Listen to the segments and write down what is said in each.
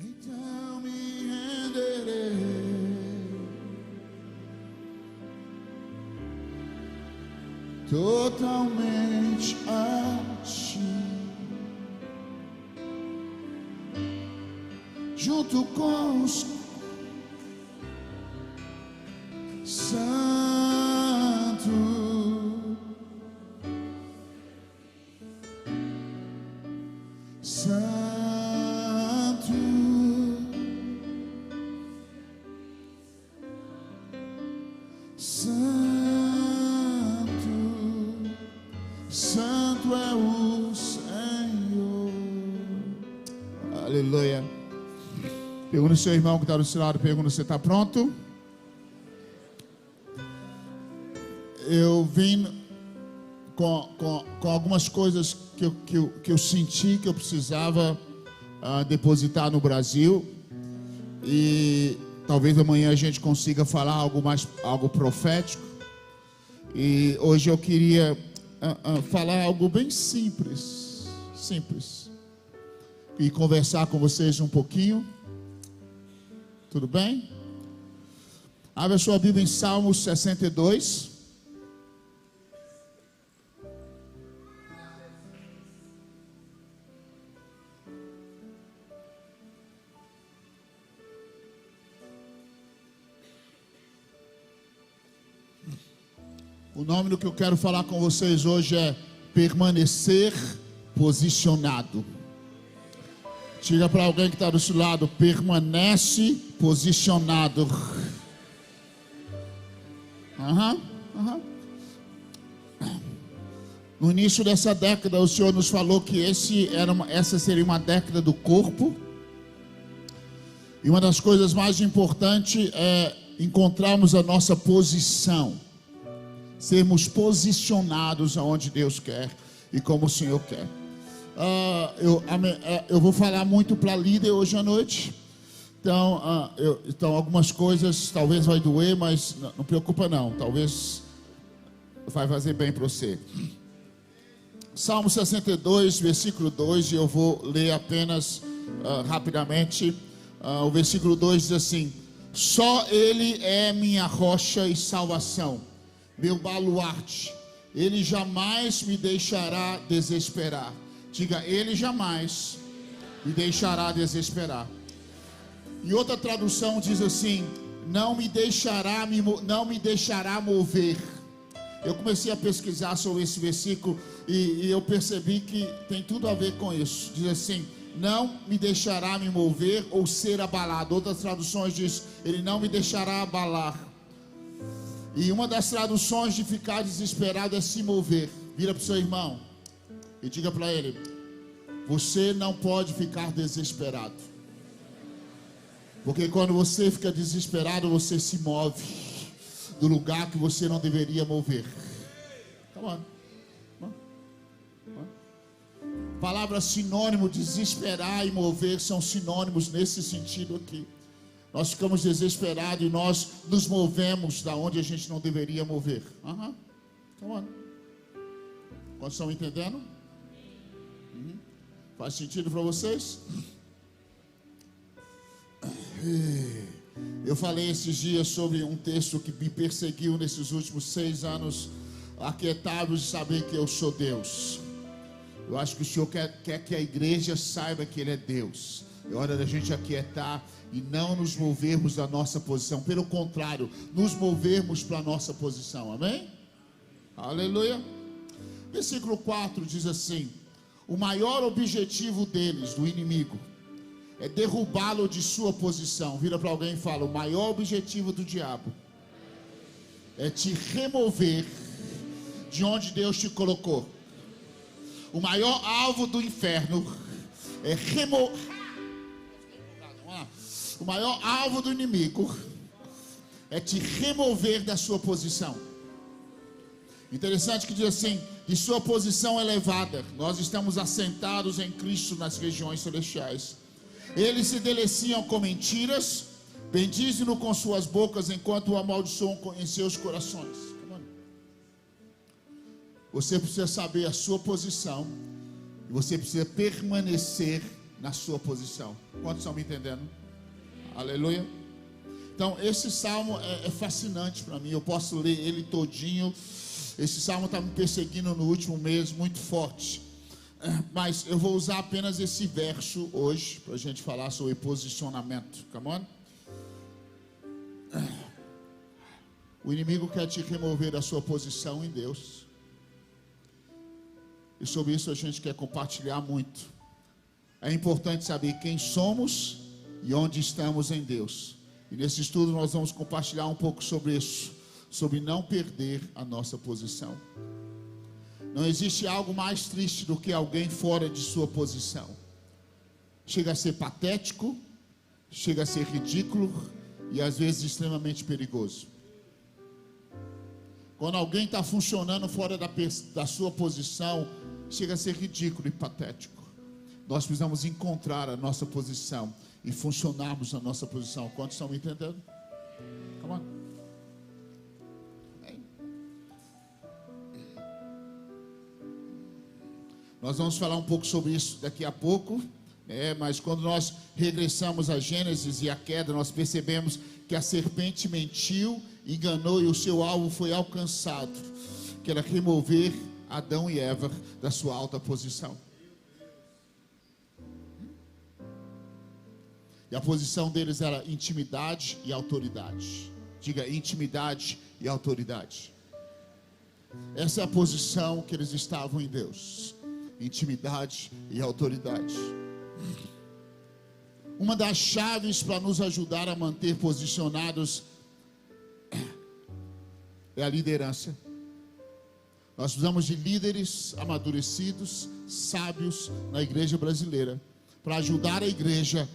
Então me renderei totalmente a ti, junto com os santos, santo, santo, santo é o Senhor. Aleluia. Pergunta ao seu irmão que está do seu lado, pergunta: você está pronto? Eu vim com algumas coisas que eu senti que eu precisava depositar no Brasil, e talvez amanhã a gente consiga falar algo profético. E hoje eu queria falar algo bem simples, e conversar com vocês um pouquinho. Tudo bem? Abra sua Bíblia em Salmos 62. O nome do que eu quero falar com vocês hoje é permanecer posicionado. Diga para alguém que está do seu lado: permanece posicionado. No início dessa década, o Senhor nos falou que essa seria uma década do corpo. E uma das coisas mais importantes é encontrarmos a nossa posição. Sermos posicionados aonde Deus quer e como o Senhor quer. Eu vou falar muito para líder hoje à noite. Então algumas coisas talvez vai doer, mas não preocupa não. Talvez vai fazer bem para você. Salmo 62, versículo 2, e eu vou ler apenas rapidamente. O versículo 2 diz assim: só Ele é minha rocha e salvação, meu baluarte, Ele jamais me deixará desesperar. Diga: Ele jamais me deixará desesperar. E outra tradução diz assim: não me deixará mover. Eu comecei a pesquisar sobre esse versículo e eu percebi que tem tudo a ver com isso. Diz assim: não me deixará me mover ou ser abalado. Outras traduções diz: Ele não me deixará abalar. E uma das traduções de ficar desesperado é se mover. Vira para o seu irmão e diga para ele: você não pode ficar desesperado. Porque quando você fica desesperado, você se move do lugar que você não deveria mover. Come on. Palavra sinônimo: desesperar e mover são sinônimos nesse sentido aqui. Nós ficamos desesperados e nós nos movemos da onde a gente não deveria mover. Come on. Vocês estão entendendo? Faz sentido para vocês? Eu falei esses dias sobre um texto que me perseguiu nesses últimos 6 anos. Aquietados de saber que eu sou Deus. Eu acho que o Senhor quer que a igreja saiba que Ele é Deus. É hora da gente aquietar e não nos movermos da nossa posição. Pelo contrário, nos movermos para a nossa posição. Amém? Aleluia. Versículo 4 diz assim: o maior objetivo deles, do inimigo, é derrubá-lo de sua posição. Vira para alguém e fala: o maior objetivo do diabo é te remover de onde Deus te colocou. O maior alvo do inferno é o maior alvo do inimigo é te remover da sua posição. Interessante que diz assim: de sua posição elevada. Nós estamos assentados em Cristo nas regiões celestiais. Eles se deliciam com mentiras, bendizem-no com suas bocas, enquanto o amaldiçoam em seus corações. Você precisa saber a sua posição, e você precisa permanecer na sua posição. Quantos estão me entendendo? Aleluia. Então esse salmo é fascinante para mim. Eu posso ler ele todinho. Esse salmo está me perseguindo no último mês muito forte. Mas eu vou usar apenas esse verso hoje para a gente falar sobre posicionamento. Come on? O inimigo quer te remover da sua posição em Deus. E sobre isso a gente quer compartilhar muito. É importante saber quem somos e onde estamos em Deus. E nesse estudo nós vamos compartilhar um pouco sobre isso, sobre não perder a nossa posição. Não existe algo mais triste do que alguém fora de sua posição. Chega a ser patético, chega a ser ridículo e às vezes extremamente perigoso. Quando alguém está funcionando fora da sua posição, chega a ser ridículo e patético. Nós precisamos encontrar a nossa posição e funcionarmos na nossa posição. Quantos estão me entendendo? Come on. Nós vamos falar um pouco sobre isso daqui a pouco, mas quando nós regressamos a Gênesis e a queda, nós percebemos que a serpente mentiu, enganou e o seu alvo foi alcançado, que era remover Adão e Eva da sua alta posição. E a posição deles era intimidade e autoridade. Diga, intimidade e autoridade. Essa é a posição que eles estavam em Deus. Intimidade e autoridade. Uma das chaves para nos ajudar a manter posicionados é a liderança. Nós precisamos de líderes amadurecidos, sábios na igreja brasileira, para ajudar a igreja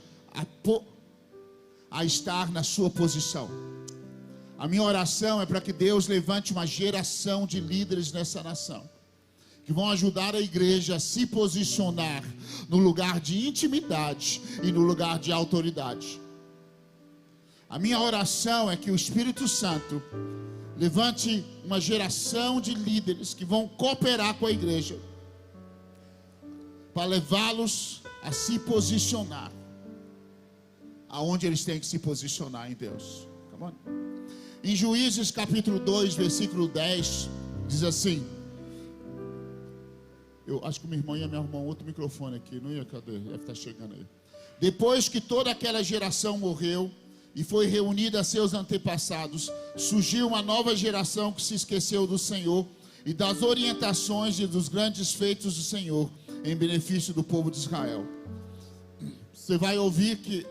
a estar na sua posição. A minha oração é para que Deus levante uma geração de líderes nessa nação, que vão ajudar a igreja a se posicionar no lugar de intimidade e no lugar de autoridade. A minha oração é que o Espírito Santo levante uma geração de líderes que vão cooperar com a igreja para levá-los a se posicionar aonde eles têm que se posicionar em Deus. Come on. Em Juízes capítulo 2, versículo 10, diz assim. Eu acho que o meu irmão ia me arrumar um outro microfone aqui, não ia? Cadê? Deve estar chegando aí. Depois que toda aquela geração morreu e foi reunida a seus antepassados, surgiu uma nova geração que se esqueceu do Senhor e das orientações e dos grandes feitos do Senhor em benefício do povo de Israel. Você vai ouvir que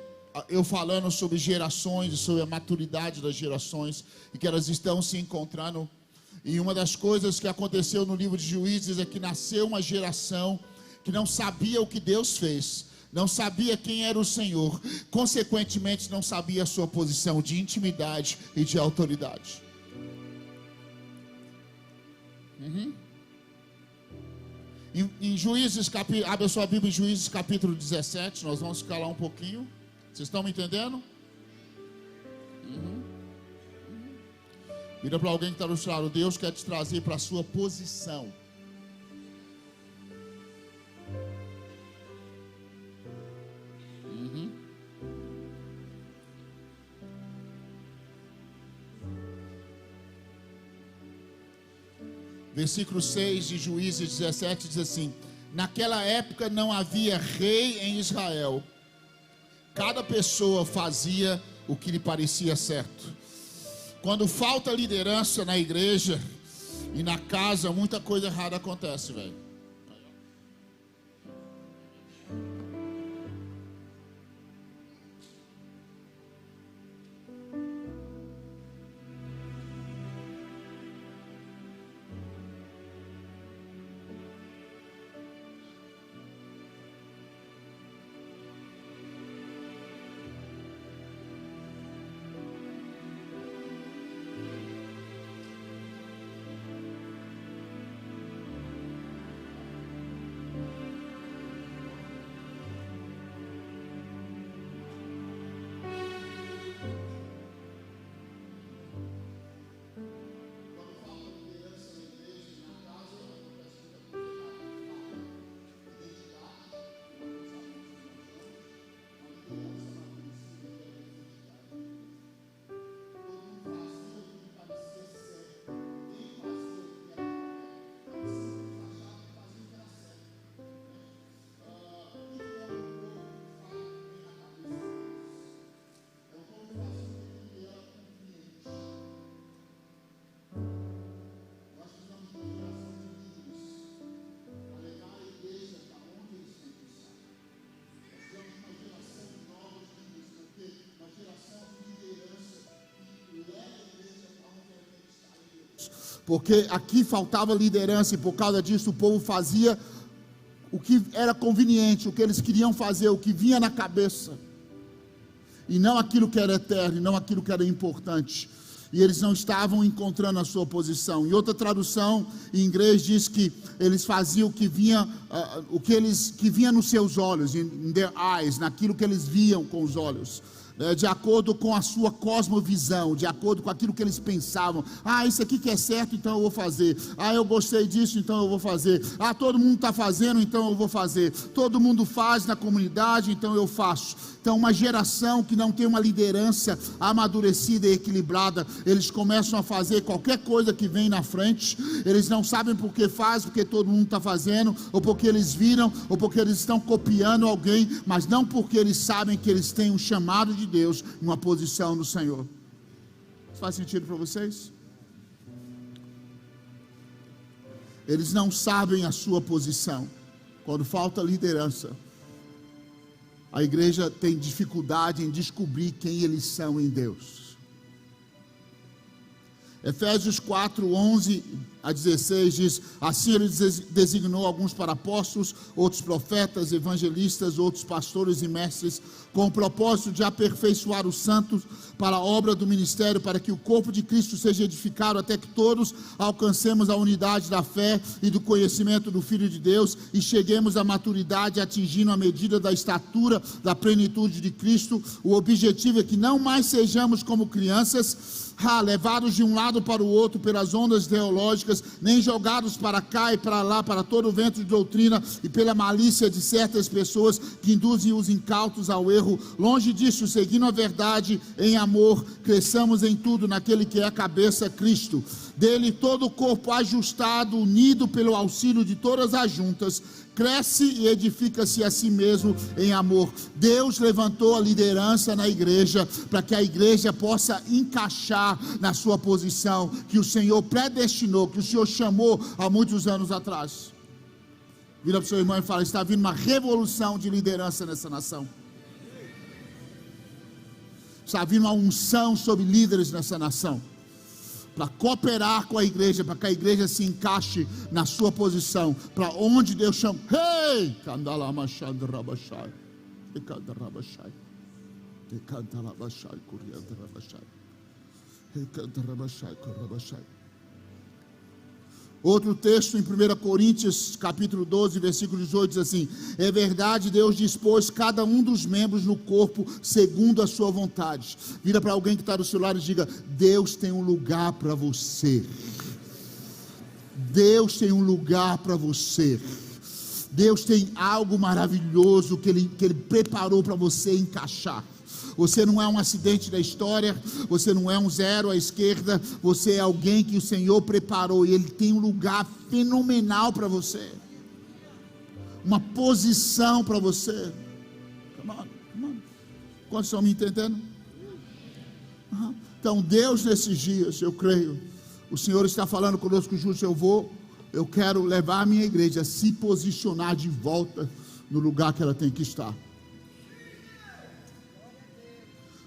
eu falando sobre gerações e sobre a maturidade das gerações e que elas estão se encontrando. E uma das coisas que aconteceu no livro de Juízes é que nasceu uma geração que não sabia o que Deus fez, não sabia quem era o Senhor, consequentemente não sabia a sua posição de intimidade e de autoridade. Em Juízes, abre a sua Bíblia em Juízes capítulo 17, nós vamos ficar lá um pouquinho. Vocês estão me entendendo? Vira para alguém que está no seu lado. Deus quer te trazer para a sua posição. Versículo 6 de Juízes 17 diz assim: naquela época não havia rei em Israel. Cada pessoa fazia o que lhe parecia certo. Quando falta liderança na igreja e na casa, muita coisa errada acontece, velho. porque aqui faltava liderança, e por causa disso o povo fazia o que era conveniente, o que eles queriam fazer, o que vinha na cabeça, e não aquilo que era eterno, e não aquilo que era importante. E eles não estavam encontrando a sua posição. Em outra tradução, em inglês, diz que eles faziam o que vinha, que vinha nos seus olhos, in their eyes, naquilo que eles viam com os olhos, de acordo com a sua cosmovisão, de acordo com aquilo que eles pensavam. Isso aqui que é certo, então eu vou fazer. Eu gostei disso, então eu vou fazer. Todo mundo está fazendo, então eu vou fazer. Todo mundo faz na comunidade, então eu faço. Então, uma geração que não tem uma liderança amadurecida e equilibrada, eles começam a fazer qualquer coisa que vem na frente. Eles não sabem por que faz, porque todo mundo está fazendo, ou porque eles viram, ou porque eles estão copiando alguém, mas não porque eles sabem que eles têm um chamado de Deus, uma posição no Senhor. Isso faz sentido para vocês? Eles não sabem a sua posição. Quando falta liderança, a igreja tem dificuldade em descobrir quem eles são em Deus. Efésios 4, 11 a 16 diz: assim ele designou alguns para apóstolos, outros profetas, evangelistas, outros pastores e mestres, com o propósito de aperfeiçoar os santos para a obra do ministério, para que o corpo de Cristo seja edificado até que todos alcancemos a unidade da fé e do conhecimento do Filho de Deus e cheguemos à maturidade, atingindo a medida da estatura da plenitude de Cristo. O objetivo é que não mais sejamos como crianças, levados de um lado para o outro pelas ondas teológicas, nem jogados para cá e para lá, para todo o vento de doutrina e pela malícia de certas pessoas que induzem os incautos ao erro. Longe disso, seguindo a verdade em amor, cresçamos em tudo naquele que é a cabeça, Cristo. Dele todo o corpo ajustado, unido pelo auxílio de todas as juntas, cresce e edifica-se a si mesmo em amor. Deus levantou a liderança na igreja para que a igreja possa encaixar na sua posição que o Senhor predestinou, que o Senhor chamou há muitos anos atrás. Vira para o seu irmão e fala: está vindo uma revolução de liderança nessa nação. Está vindo uma unção sobre líderes nessa nação, para cooperar com a igreja, para que a igreja se encaixe na sua posição, para onde Deus chama. Hey! Outro texto em 1 Coríntios, capítulo 12, versículo 18, diz assim: é verdade, Deus dispôs cada um dos membros no corpo segundo a sua vontade. Vira para alguém que está do seu lado e diga: Deus tem um lugar para você. Deus tem um lugar para você. Deus tem algo maravilhoso que Ele preparou para você encaixar. Você não é um acidente da história, você não é um zero à esquerda, você é alguém que o Senhor preparou, e Ele tem um lugar fenomenal para você, uma posição para você. Come on. Quantos estão me entendendo? Então Deus, nesses dias, eu creio, o Senhor está falando conosco, justo, eu quero levar a minha igreja a se posicionar de volta no lugar que ela tem que estar.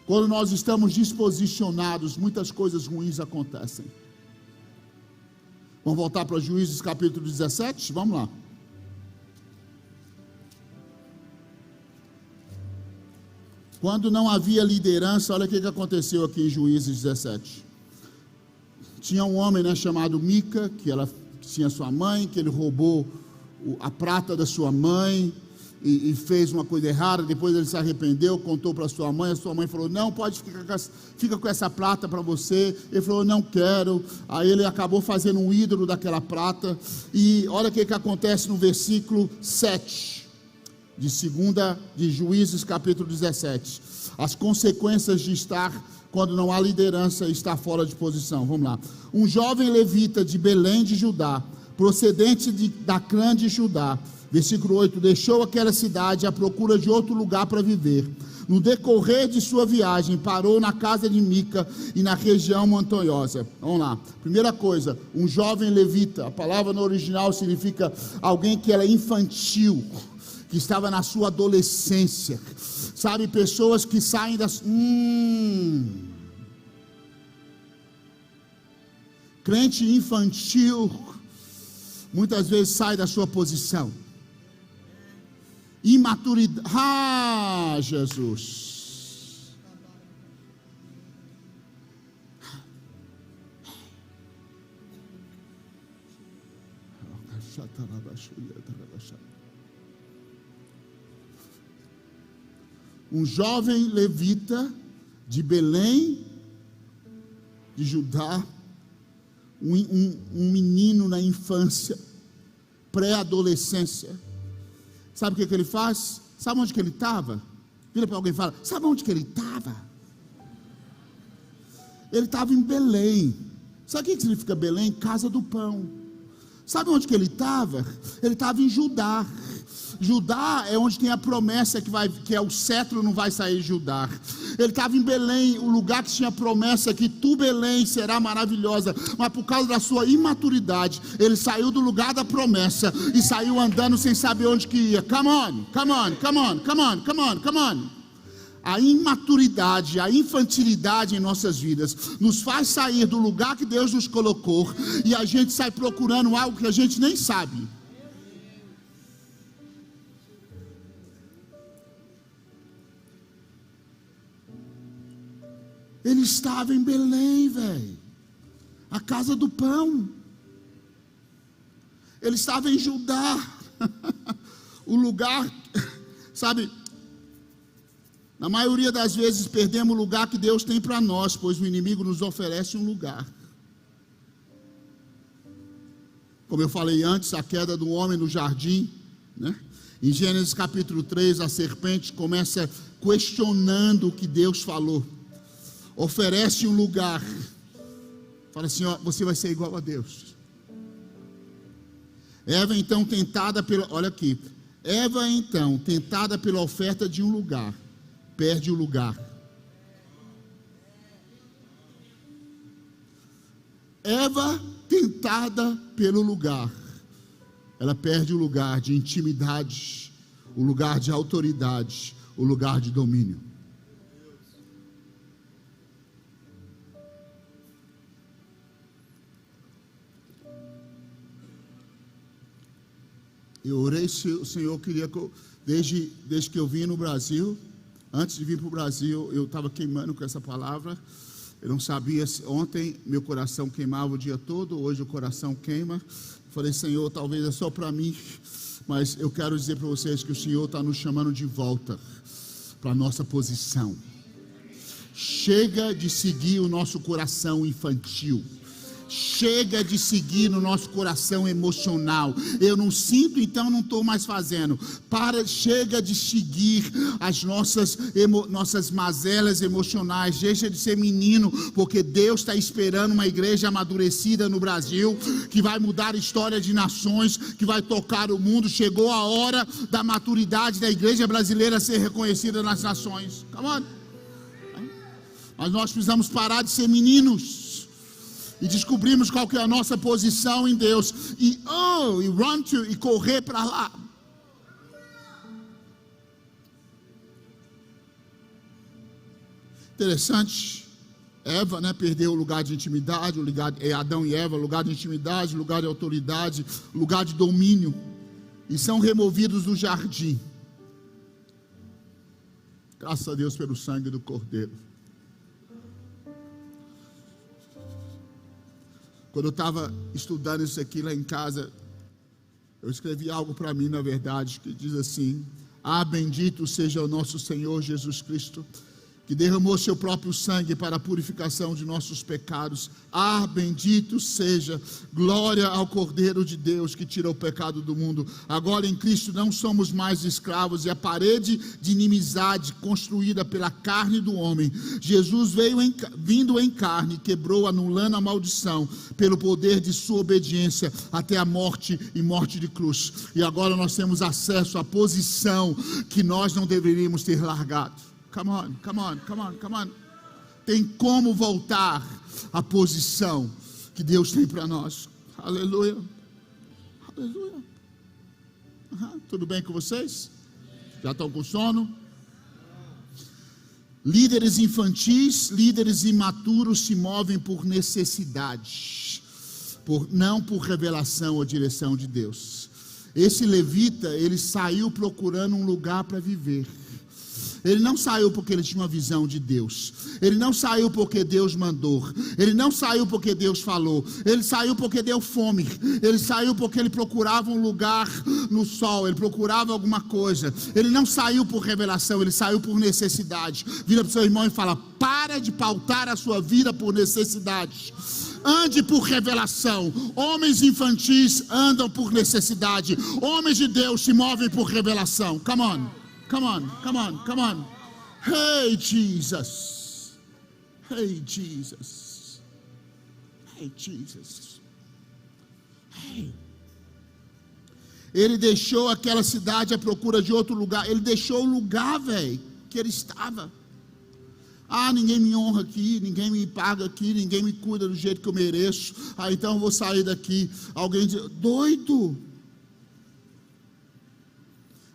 Quando nós estamos desposicionados, muitas coisas ruins acontecem. Vamos voltar para Juízes capítulo 17? Vamos lá. Quando não havia liderança, olha o que aconteceu aqui em Juízes 17. Tinha um homem, chamado Mica, que tinha sua mãe, que ele roubou a prata da sua mãe, e fez uma coisa errada. Depois ele se arrependeu, contou para sua mãe. A sua mãe falou: não, pode fica com essa prata para você. Ele falou: não quero. Aí ele acabou fazendo um ídolo daquela prata. E olha o que acontece no versículo 7 de Juízes capítulo 17. As consequências de estar, quando não há liderança, estar fora de posição. Vamos lá. Um jovem levita de Belém de Judá, procedente da clã de Judá, versículo 8, deixou aquela cidade à procura de outro lugar para viver. No decorrer de sua viagem, parou na casa de Mica e na região montanhosa. Vamos lá. Primeira coisa, um jovem levita. A palavra no original significa alguém que era infantil, que estava na sua adolescência. Sabe, pessoas que saem das... Crente infantil muitas vezes sai da sua posição. Imaturidade. Ah, Jesus. Um jovem levita de Belém, de Judá, um menino na infância, pré-adolescência. Sabe o que ele faz? Sabe onde que ele estava? Vira para alguém e fala: sabe onde que ele estava? Ele estava em Belém. Sabe o que significa Belém? Casa do pão. Sabe onde que ele estava? Ele estava em Judá. Judá é onde tem a promessa que é o cetro não vai sair de Judá. Ele estava em Belém, o lugar que tinha a promessa que tu, Belém, será maravilhosa. Mas por causa da sua imaturidade, ele saiu do lugar da promessa e saiu andando sem saber onde que ia. Come on, come on, come on, come on, come on, come on. A imaturidade, a infantilidade em nossas vidas nos faz sair do lugar que Deus nos colocou e a gente sai procurando algo que a gente nem sabe. Ele estava em Belém, velho, a casa do pão. Ele estava em Judá, o lugar, sabe? Na maioria das vezes perdemos o lugar que Deus tem para nós, pois o inimigo nos oferece um lugar. Como eu falei antes, a queda do homem no jardim, né? Em Gênesis capítulo 3, a serpente começa questionando o que Deus falou. Oferece um lugar. Fala assim, ó, você vai ser igual a Deus. Eva então tentada pela, olha aqui. Eva então tentada pela oferta de um lugar, perde o lugar. Eva tentada pelo lugar, ela perde o lugar de intimidade, o lugar de autoridade, o lugar de domínio. Eu orei se o Senhor queria que eu, desde que eu vim no Brasil, antes de vir para o Brasil, eu estava queimando com essa palavra. Eu não sabia, ontem meu coração queimava o dia todo, hoje o coração queima. Falei, Senhor, talvez é só para mim, mas eu quero dizer para vocês que o Senhor está nos chamando de volta para a nossa posição. Chega de seguir o nosso coração infantil. Chega de seguir no nosso coração emocional. Eu não sinto, então não estou mais fazendo. Chega de seguir as nossas mazelas emocionais. Deixa de ser menino, porque Deus está esperando uma igreja amadurecida no Brasil, que vai mudar a história de nações, que vai tocar o mundo. Chegou a hora da maturidade da igreja brasileira ser reconhecida nas nações. Come on. Mas nós precisamos parar de ser meninos e descobrimos qual que é a nossa posição em Deus e correr para lá. Interessante. Eva, né, perdeu o lugar de intimidade, Adão e Eva, lugar de intimidade, lugar de autoridade, lugar de domínio, e são removidos do jardim. Graças a Deus pelo sangue do Cordeiro. Quando eu estava estudando isso aqui lá em casa, eu escrevi algo para mim, na verdade, que diz assim: ah, bendito seja o nosso Senhor Jesus Cristo, que derramou seu próprio sangue para a purificação de nossos pecados. Ah, bendito seja, glória ao Cordeiro de Deus que tira o pecado do mundo. Agora em Cristo não somos mais escravos, e a parede de inimizade construída pela carne do homem, Jesus vindo em carne, quebrou, anulando a maldição, pelo poder de sua obediência, até a morte e morte de cruz. E agora nós temos acesso à posição que nós não deveríamos ter largado. Come on, come on, come on, come on. Tem como voltar à posição que Deus tem para nós. Aleluia. Aleluia. Tudo bem com vocês? Já estão com sono? Líderes infantis, líderes imaturos se movem por necessidade. não por revelação ou direção de Deus. Esse levita, ele saiu procurando um lugar para viver. Ele não saiu porque ele tinha uma visão de Deus. Ele não saiu porque Deus mandou. Ele não saiu porque Deus falou. Ele saiu porque deu fome. Ele saiu porque ele procurava um lugar no sol. Ele procurava alguma coisa. Ele não saiu por revelação. Ele saiu por necessidade. Vira para o seu irmão e fala: para de pautar a sua vida por necessidades. Ande por revelação. Homens infantis andam por necessidade. Homens de Deus se movem por revelação. Come on. Come on, come on, come on. Hey, Jesus. Hey, Jesus. Hey, Jesus. Hey. Ele deixou aquela cidade à procura de outro lugar. Ele deixou o lugar, velho, que ele estava. Ah, ninguém me honra aqui, ninguém me paga aqui, ninguém me cuida do jeito que eu mereço. Ah, então eu vou sair daqui. Alguém diz: doido.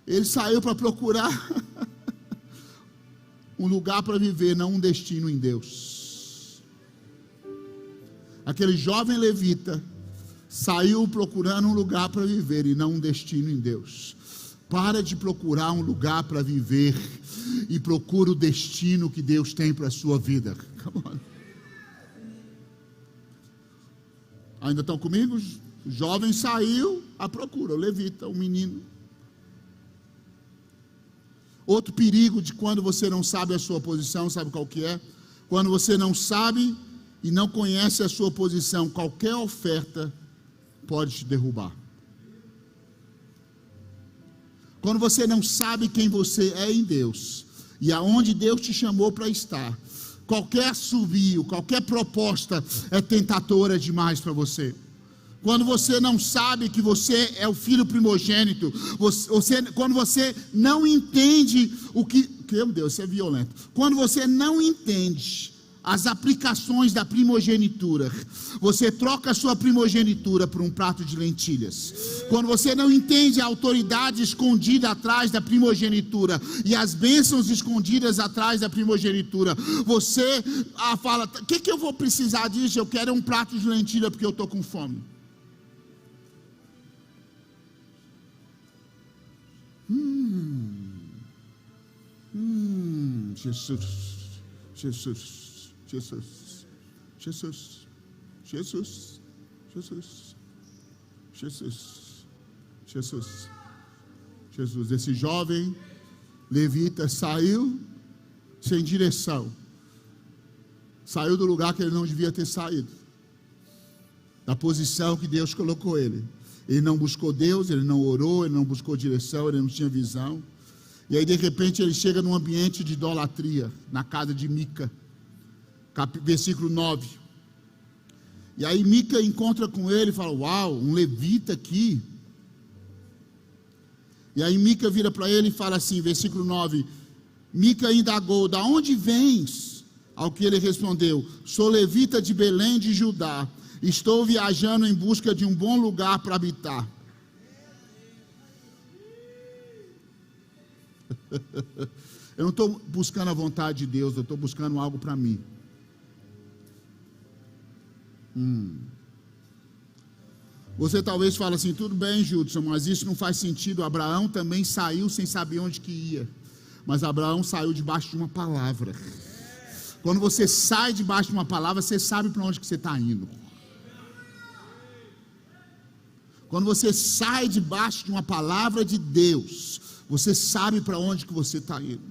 Ele saiu para procurar um lugar para viver, não um destino em Deus. Aquele jovem levita saiu procurando um lugar para viver e não um destino em Deus. Para de procurar um lugar para viver e procura o destino que Deus tem para a sua vida. Come on. Ainda estão comigo? O jovem saiu à procura, o levita, o menino. Outro perigo de quando você não sabe a sua posição, sabe qual que é? Quando você não sabe e não conhece a sua posição, qualquer oferta pode te derrubar. Quando você não sabe quem você é em Deus e aonde Deus te chamou para estar, qualquer assobio, qualquer proposta é tentadora demais para você. Quando você não sabe que você é o filho primogênito, quando você não entende meu Deus, isso é violento. Quando você não entende as aplicações da primogenitura, você troca a sua primogenitura por um prato de lentilhas. Quando você não entende a autoridade escondida atrás da primogenitura e as bênçãos escondidas atrás da primogenitura, você fala: o que eu vou precisar disso? Eu quero um prato de lentilha porque eu estou com fome. Jesus, Jesus, Jesus, Jesus, Jesus, Jesus, Jesus, Jesus, Jesus. Esse jovem levita saiu sem direção, saiu do lugar que ele não devia ter saído, da posição que Deus colocou ele. Ele não buscou Deus, ele não orou, ele não buscou direção, ele não tinha visão. E aí de repente ele chega num ambiente de idolatria, na casa de Mica, versículo 9. E aí Mica encontra com ele e fala: uau, um levita aqui. E aí Mica vira para ele e fala assim, versículo 9: Mica indagou: da onde vens? Ao que ele respondeu: sou levita de Belém de Judá, estou viajando em busca de um bom lugar para habitar. Eu não estou buscando a vontade de Deus, eu estou buscando algo para mim. Você talvez fale assim: tudo bem, Judson, mas isso não faz sentido. Abraão também saiu sem saber onde que ia, mas Abraão saiu debaixo de uma palavra. Quando você sai debaixo de uma palavra, você sabe para onde que você está indo. Quando você sai debaixo de uma palavra de Deus, você sabe para onde que você está indo.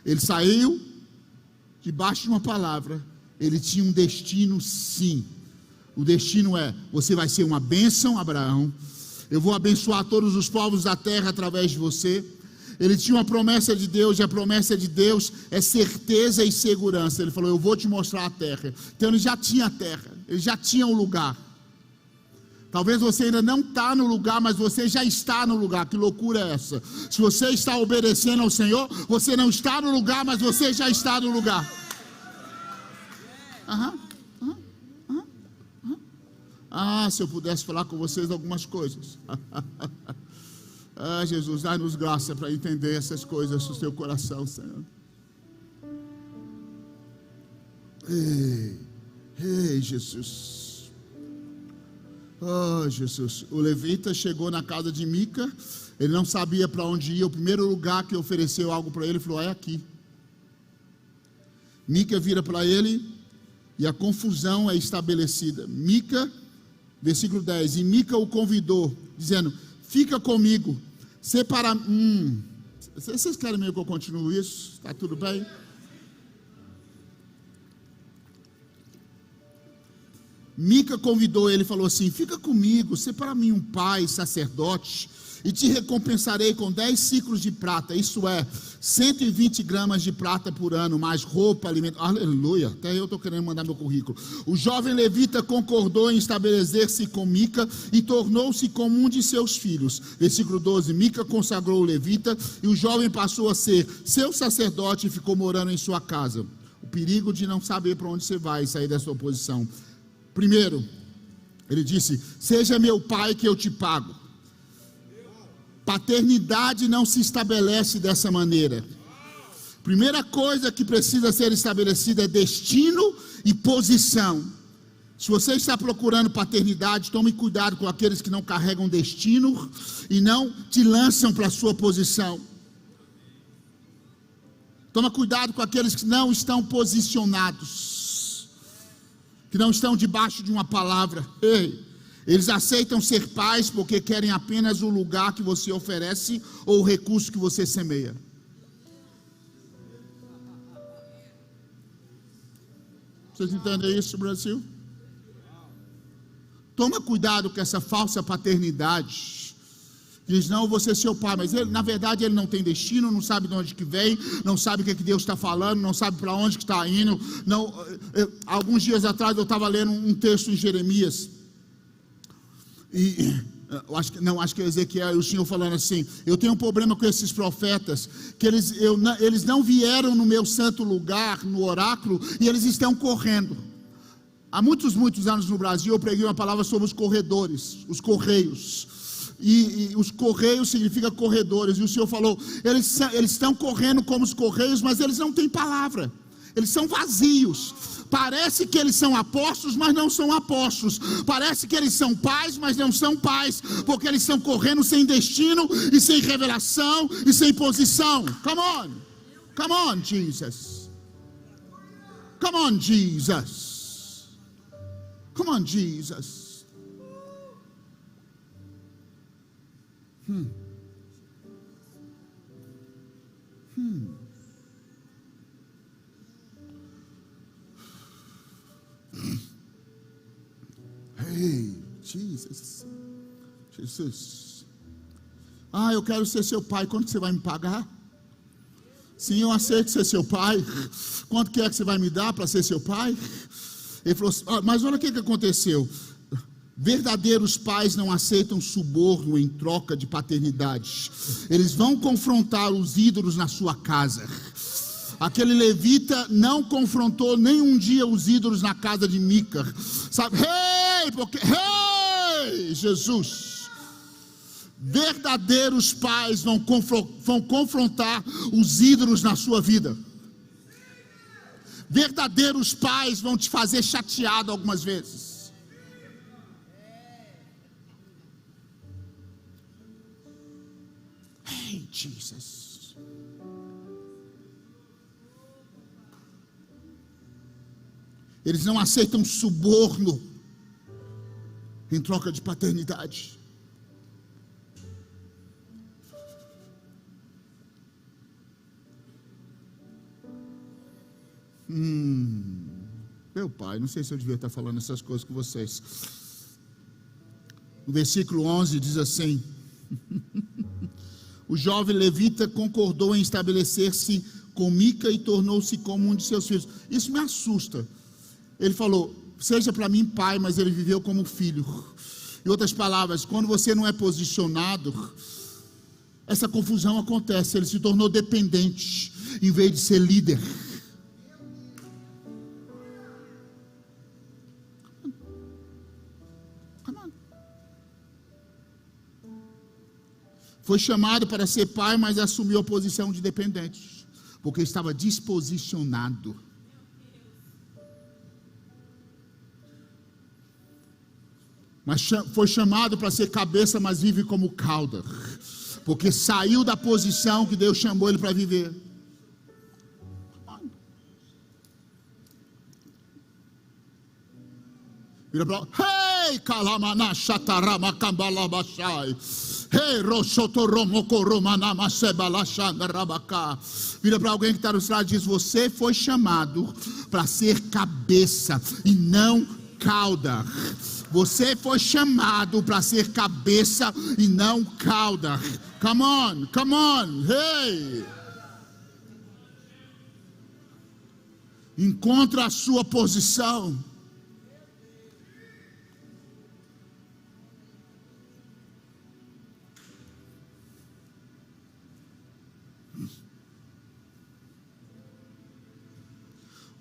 Ele saiu debaixo de uma palavra. Ele tinha um destino, sim. O destino é: você vai ser uma bênção, Abraão. Eu vou abençoar todos os povos da terra através de você. Ele tinha uma promessa de Deus, e a promessa de Deus é certeza e segurança. Ele falou: eu vou te mostrar a terra. Então ele já tinha a terra, ele já tinha um lugar. Talvez você ainda não está no lugar, mas você já está no lugar. Que loucura é essa? Se você está obedecendo ao Senhor, você não está no lugar, mas você já está no lugar. Se eu pudesse falar com vocês algumas coisas. Jesus, dá-nos graça para entender essas coisas no seu coração, Senhor. Ei, Jesus. Oh, Jesus. O levita chegou na casa de Mica. Ele não sabia para onde ia. O primeiro lugar que ofereceu algo para ele, falou: é aqui. Mica vira para ele e a confusão é estabelecida. Mica, versículo 10. E Mica o convidou, dizendo: fica comigo. Separa. Vocês querem mesmo que eu continue isso? Está tudo bem? Mica convidou ele e falou assim: fica comigo, sê para mim um pai, sacerdote, e te recompensarei com 10 ciclos de prata, isso é, 120 gramas de prata por ano, mais roupa, alimento. Aleluia, até eu estou querendo mandar meu currículo. O jovem levita concordou em estabelecer-se com Mica e tornou-se como um de seus filhos. Versículo 12, Mica consagrou o levita e o jovem passou a ser seu sacerdote e ficou morando em sua casa. O perigo de não saber para onde você vai e sair da sua posição. Primeiro, ele disse: seja meu pai que eu te pago. Paternidade não se estabelece dessa maneira. Primeira coisa que precisa ser estabelecida é destino e posição. Se você está procurando paternidade, tome cuidado com aqueles que não carregam destino e não te lançam para a sua posição. Toma cuidado com aqueles que não estão posicionados, que não estão debaixo de uma palavra. Ei, eles aceitam ser pais porque querem apenas o lugar que você oferece ou o recurso que você semeia. Vocês entendem isso, Brasil? Toma cuidado com essa falsa paternidade. Diz: não, você é seu pai, mas ele, na verdade ele não tem destino, não sabe de onde que vem, não sabe o que Deus está falando, não sabe para onde que está indo. Não, alguns dias atrás eu estava lendo um texto em Jeremias, e acho que é Ezequiel, e o Senhor falando assim: eu tenho um problema com esses profetas, que eles não vieram no meu santo lugar, no oráculo, e eles estão correndo. Há muitos anos no Brasil eu preguei uma palavra sobre os corredores, os correios. E os correios significa corredores. E o Senhor falou: eles estão correndo como os correios, mas eles não têm palavra. Eles são vazios. Parece que eles são apóstolos, mas não são apóstolos. Parece que eles são pais, mas não são pais, porque eles estão correndo sem destino e sem revelação e sem posição. Come on, Jesus. Come on, Jesus. Come on, Jesus. Hey, Jesus. Eu quero ser seu pai. Quanto que você vai me pagar? Sim, eu aceito ser seu pai. Quanto que é que você vai me dar para ser seu pai? Ele falou assim: mas olha o que aconteceu. Verdadeiros pais não aceitam suborno em troca de paternidade. Eles vão confrontar os ídolos na sua casa. Aquele levita não confrontou nenhum dia os ídolos na casa de Mica. Sabe? Jesus. Verdadeiros pais vão confrontar os ídolos na sua vida. Verdadeiros pais vão te fazer chateado algumas vezes. Jesus. Eles não aceitam suborno em troca de paternidade. Meu pai, não sei se eu devia estar falando essas coisas com vocês. No versículo 11 diz assim: o jovem levita concordou em estabelecer-se com Mica e tornou-se como um de seus filhos. Isso me assusta. Ele falou: seja para mim pai, mas ele viveu como filho. Em outras palavras, quando você não é posicionado, essa confusão acontece. Ele se tornou dependente em vez de ser líder. Foi chamado para ser pai, mas assumiu a posição de dependente, porque estava disposicionado. Mas foi chamado para ser cabeça, mas vive como cauda. Porque saiu da posição que Deus chamou ele para viver. Vira para hey, kalamana shatarama kambalabashai. Hey, roshotoromokoromana sebalashanda rabaka. Vira para alguém que está no lado e diz: você foi chamado para ser cabeça e não cauda. Você foi chamado para ser cabeça e não cauda. Come on, come on, hey. Encontra a sua posição.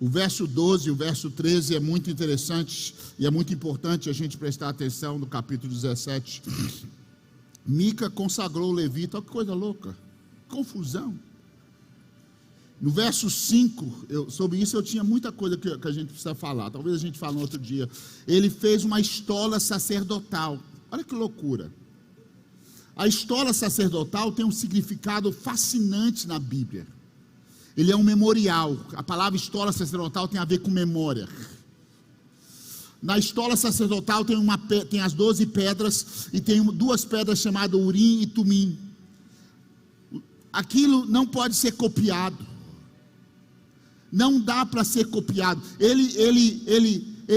O verso 12 e o verso 13 é muito interessante e é muito importante a gente prestar atenção no capítulo 17. Mica consagrou o levita, olha que coisa louca, confusão. No verso 5, sobre isso eu tinha muita coisa que a gente precisa falar, talvez a gente fale no outro dia. Ele fez uma estola sacerdotal, olha que loucura. A estola sacerdotal tem um significado fascinante na Bíblia. Ele é um memorial. A palavra estola sacerdotal tem a ver com memória. Na estola sacerdotal tem as 12 pedras e tem duas pedras chamadas Urim e Tumim. Aquilo não pode ser copiado. Não dá para ser copiado.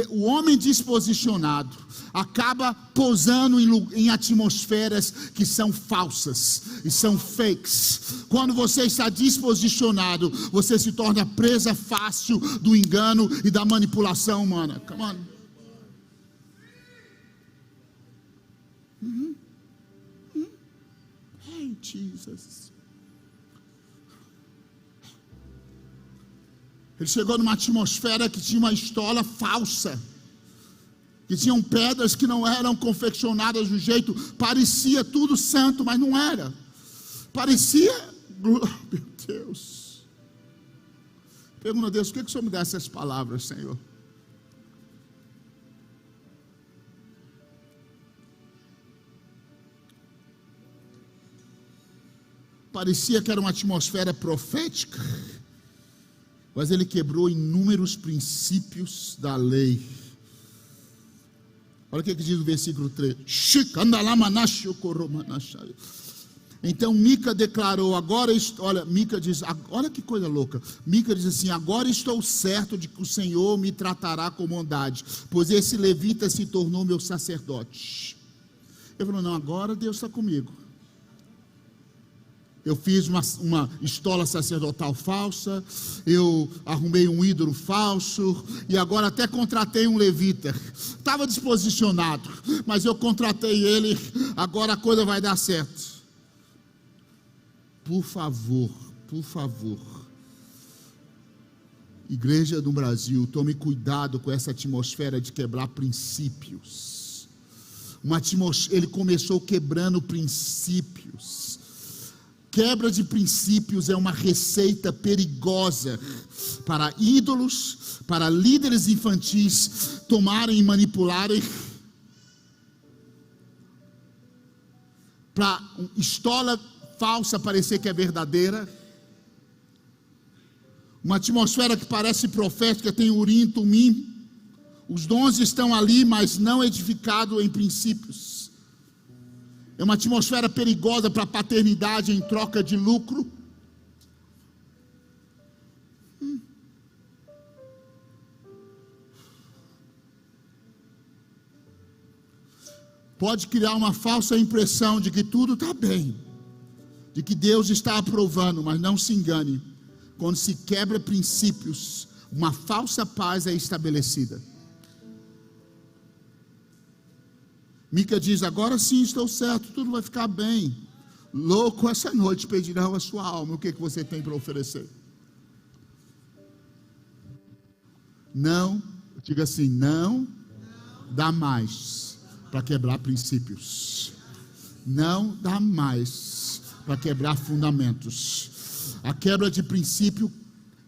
O homem desposicionado acaba pousando em atmosferas que são falsas e são fakes. Quando você está desposicionado, você se torna presa fácil do engano e da manipulação humana. Come on. Hey, Jesus. Ele chegou numa atmosfera que tinha uma estola falsa, que tinham pedras que não eram confeccionadas do jeito, parecia tudo santo, mas não era. Parecia, meu Deus. Pergunta a Deus: por que o Senhor me dá essas palavras, Senhor? Parecia que era uma atmosfera profética, mas ele quebrou inúmeros princípios da lei. Olha o que diz o versículo 3. Então Mica declarou, Mica diz, olha que coisa louca. Mica diz assim: agora estou certo de que o Senhor me tratará com bondade, pois esse levita se tornou meu sacerdote. Ele falou: não, agora Deus está comigo. Eu fiz uma estola sacerdotal falsa, eu arrumei um ídolo falso, e agora até contratei um levita. Estava disposicionado, mas eu contratei ele, agora a coisa vai dar certo. Por favor, igreja do Brasil, tome cuidado com essa atmosfera de quebrar princípios. Ele começou quebrando princípios. Quebra de princípios é uma receita perigosa para ídolos, para líderes infantis tomarem e manipularem, para estola falsa parecer que é verdadeira, uma atmosfera que parece profética, tem Urim e Tumim, os dons estão ali, mas não edificado em princípios. É uma atmosfera perigosa para a paternidade em troca de lucro. Pode criar uma falsa impressão de que tudo está bem, de que Deus está aprovando, mas não se engane. Quando se quebra princípios, uma falsa paz é estabelecida. Mica diz: agora sim estou certo, tudo vai ficar bem. Louco, essa noite pedirão a sua alma. O que você tem para oferecer? Não, diga assim: não dá mais para quebrar princípios. Não dá mais para quebrar fundamentos. A quebra de princípio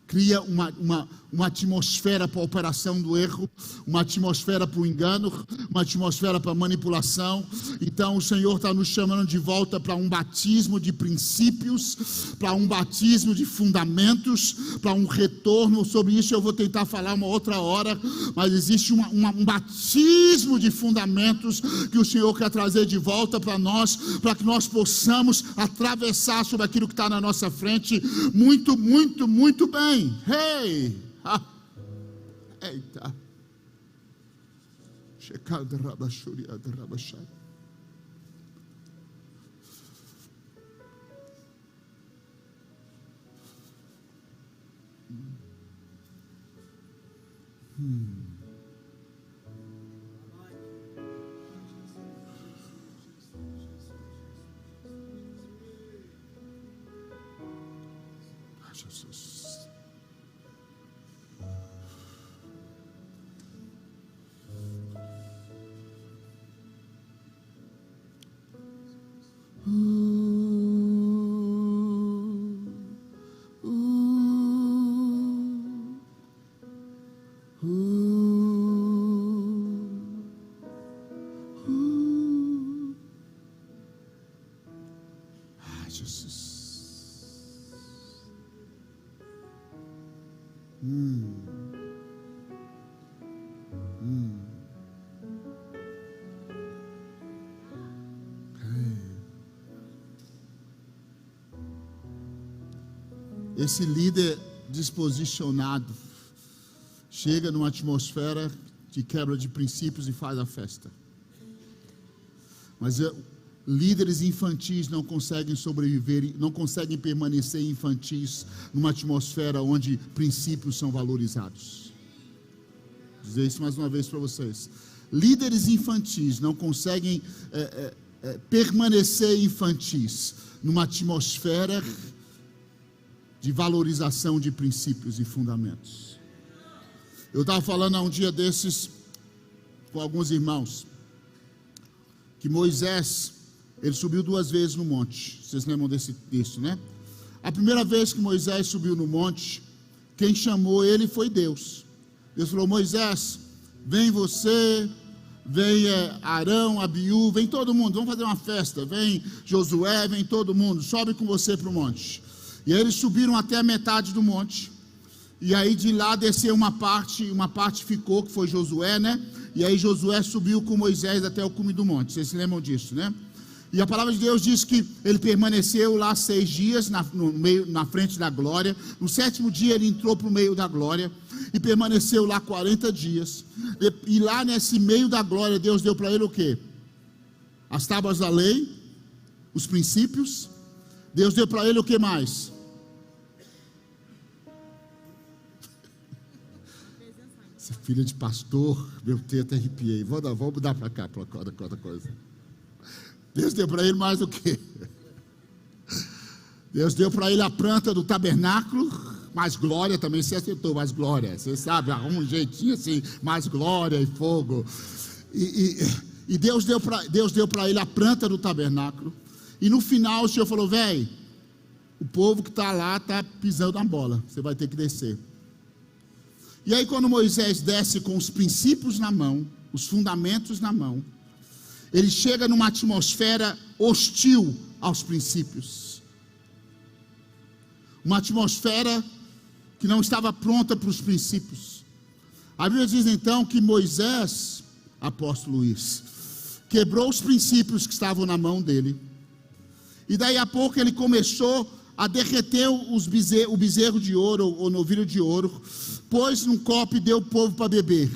cria uma atmosfera para a operação do erro, uma atmosfera para o engano, uma atmosfera para a manipulação. Então o Senhor está nos chamando de volta para um batismo de princípios, para um batismo de fundamentos, para um retorno. Sobre isso eu vou tentar falar uma outra hora, mas existe um batismo de fundamentos que o Senhor quer trazer de volta para nós, para que nós possamos atravessar sobre aquilo que está na nossa frente muito, muito, muito bem. Hey! Eita. Checada rabachuriada rabachai. Jesus. Esse líder disposicionado chega numa atmosfera de quebra de princípios e faz a festa. Mas líderes infantis não conseguem sobreviver, não conseguem permanecer infantis numa atmosfera onde princípios são valorizados. Vou dizer isso mais uma vez para vocês. Líderes infantis não conseguem permanecer infantis numa atmosfera de valorização de princípios e fundamentos. Eu estava falando há um dia desses com alguns irmãos que Moisés, ele subiu 2 vezes no monte. Vocês lembram disso, né? A primeira vez que Moisés subiu no monte, quem chamou ele foi Deus. Deus falou: Moisés, vem você, vem Arão, Abiú, vem todo mundo, vamos fazer uma festa. Vem Josué, vem todo mundo, sobe com você para o monte. E aí eles subiram até a metade do monte. E aí de lá desceu uma parte ficou, que foi Josué, né? E aí Josué subiu com Moisés até o cume do monte. Vocês se lembram disso, né? E a palavra de Deus diz que ele permaneceu lá 6 dias na frente da glória. No 7º dia ele entrou para o meio da glória e permaneceu lá 40 dias. E lá nesse meio da glória Deus deu para ele o quê? As tábuas da lei, os princípios. Deus deu para ele o que mais? Essa filha de pastor, meu teto arrepiei. Vamos mudar para cá, para outra coisa. Deus deu para ele mais o quê? Deus deu para ele a planta do tabernáculo, mais glória também, você acertou, mais glória. Você sabe, arruma um jeitinho assim, mais glória e fogo. E Deus deu para ele a planta do tabernáculo. E no final o Senhor falou: velho, o povo que está lá está pisando na bola, você vai ter que descer. E aí quando Moisés desce com os princípios na mão, os fundamentos na mão, ele chega numa atmosfera hostil aos princípios. Uma atmosfera que não estava pronta para os princípios. A Bíblia diz então que Moisés, apóstolo Luiz, quebrou os princípios que estavam na mão dele. E daí a pouco ele começou a derreter o bezerro de ouro, ou novilho de ouro, pôs num copo e deu o povo para beber.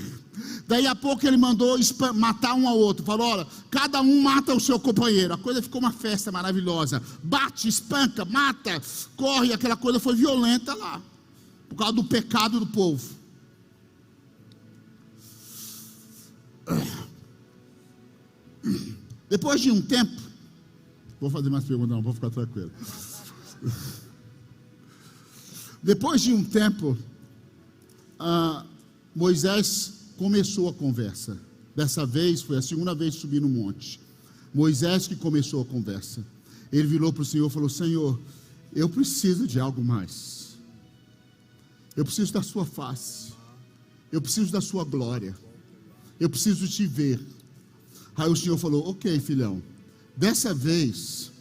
Daí a pouco ele mandou matar um ao outro. Falou: olha, cada um mata o seu companheiro. A coisa ficou uma festa maravilhosa. Bate, espanca, mata, corre. Aquela coisa foi violenta lá, por causa do pecado do povo. Depois de um tempo, vou fazer mais perguntas, não, vou ficar tranquilo. Depois de um tempo, Moisés começou a conversa. Dessa vez foi a 2ª vez que subi no monte. Moisés que começou a conversa. Ele virou para o Senhor e falou: Senhor, eu preciso de algo mais. Eu preciso da sua face. Eu preciso da sua glória. Eu preciso te ver. Aí o Senhor falou: ok, filhão, dessa vez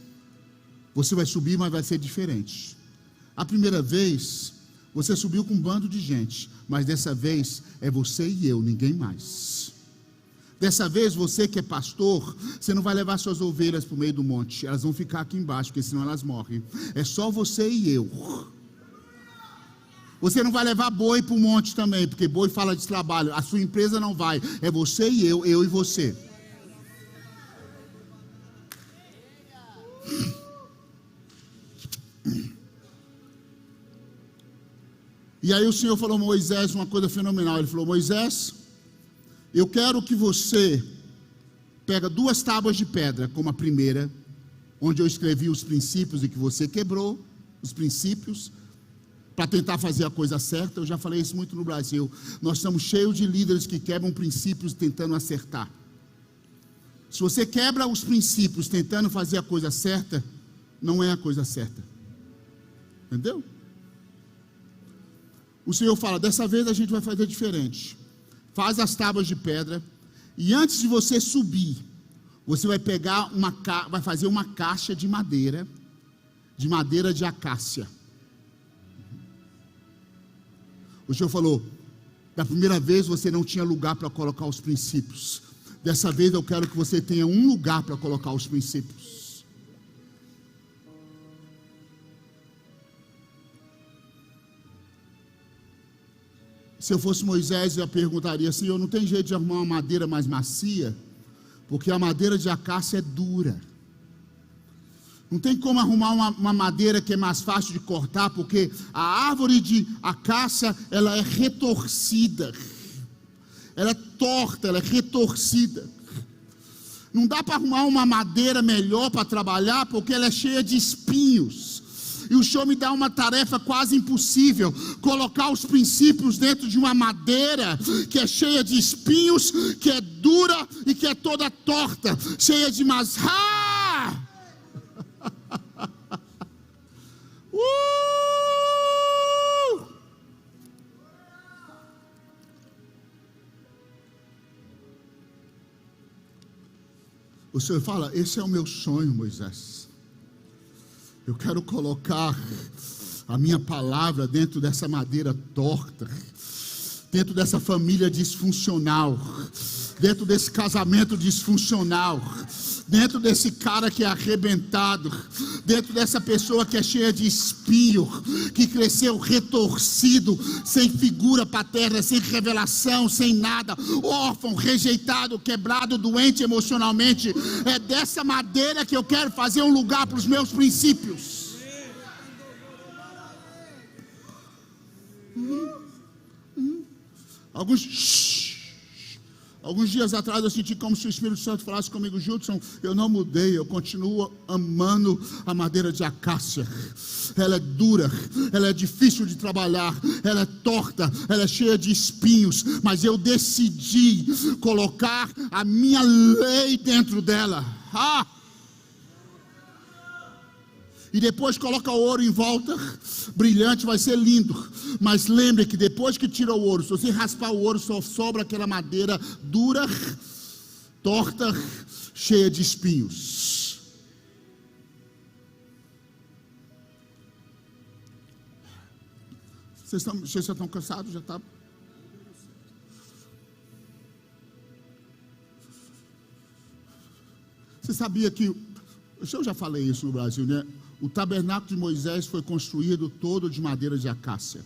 você vai subir, mas vai ser diferente. A primeira vez você subiu com um bando de gente, mas dessa vez é você e eu, ninguém mais. Dessa vez você que é pastor, você não vai levar suas ovelhas para o meio do monte, elas vão ficar aqui embaixo, porque senão elas morrem. É só você e eu. Você não vai levar boi para o monte também, porque boi fala de trabalho. A sua empresa não vai. É você e eu e você. E aí o Senhor falou a Moisés uma coisa fenomenal. Ele falou: Moisés, eu quero que você pega 2 tábuas de pedra, como a primeira, onde eu escrevi os princípios e que você quebrou os princípios, para tentar fazer a coisa certa. Eu já falei isso muito no Brasil. Nós estamos cheios de líderes que quebram princípios tentando acertar. Se você quebra os princípios tentando fazer a coisa certa, não é a coisa certa. Entendeu? O Senhor fala: dessa vez a gente vai fazer diferente. Faz as tábuas de pedra, e antes de você subir, você vai pegar vai fazer uma caixa de madeira de acácia. O Senhor falou: da primeira vez você não tinha lugar para colocar os princípios. Dessa vez eu quero que você tenha um lugar para colocar os princípios. Se eu fosse Moisés, eu perguntaria assim: eu não tenho jeito de arrumar uma madeira mais macia, porque a madeira de acácia é dura. Não tem como arrumar uma madeira que é mais fácil de cortar, porque a árvore de acácia, ela é retorcida, ela é torta, ela é retorcida. Não dá para arrumar uma madeira melhor para trabalhar, porque ela é cheia de espinhos. E o Senhor me dá uma tarefa quase impossível: colocar os princípios dentro de uma madeira que é cheia de espinhos, que é dura e que é toda torta, cheia de O Senhor fala: esse é o meu sonho, Moisés. Eu quero colocar a minha palavra dentro dessa madeira torta, dentro dessa família disfuncional, dentro desse casamento disfuncional, dentro desse cara que é arrebentado, dentro dessa pessoa que é cheia de espinho, que cresceu retorcido, sem figura paterna, sem revelação, sem nada, órfão, rejeitado, quebrado, doente emocionalmente. É dessa madeira que eu quero fazer um lugar para os meus princípios. Alguns dias atrás eu senti como se o Espírito Santo falasse comigo: Judson, eu não mudei, eu continuo amando a madeira de acácia. Ela é dura, ela é difícil de trabalhar, ela é torta, ela é cheia de espinhos, mas eu decidi colocar a minha lei dentro dela. E depois coloca o ouro em volta, brilhante, vai ser lindo. Mas lembre que depois que tira o ouro, se você raspar o ouro, só sobra aquela madeira dura, torta, cheia de espinhos. Vocês estão cansados? Já está? Você sabia que, eu já falei isso no Brasil, né? O tabernáculo de Moisés foi construído todo de madeira de acácia.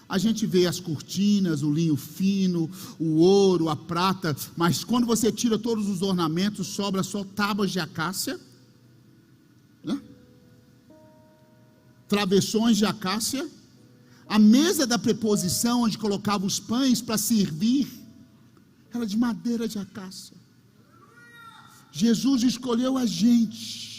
A gente vê as cortinas, o linho fino, o ouro, a prata, mas quando você tira todos os ornamentos, sobra só tábuas de acácia, né? Travessões de acácia. A mesa da preposição, onde colocava os pães para servir, era de madeira de acácia. Jesus escolheu a gente.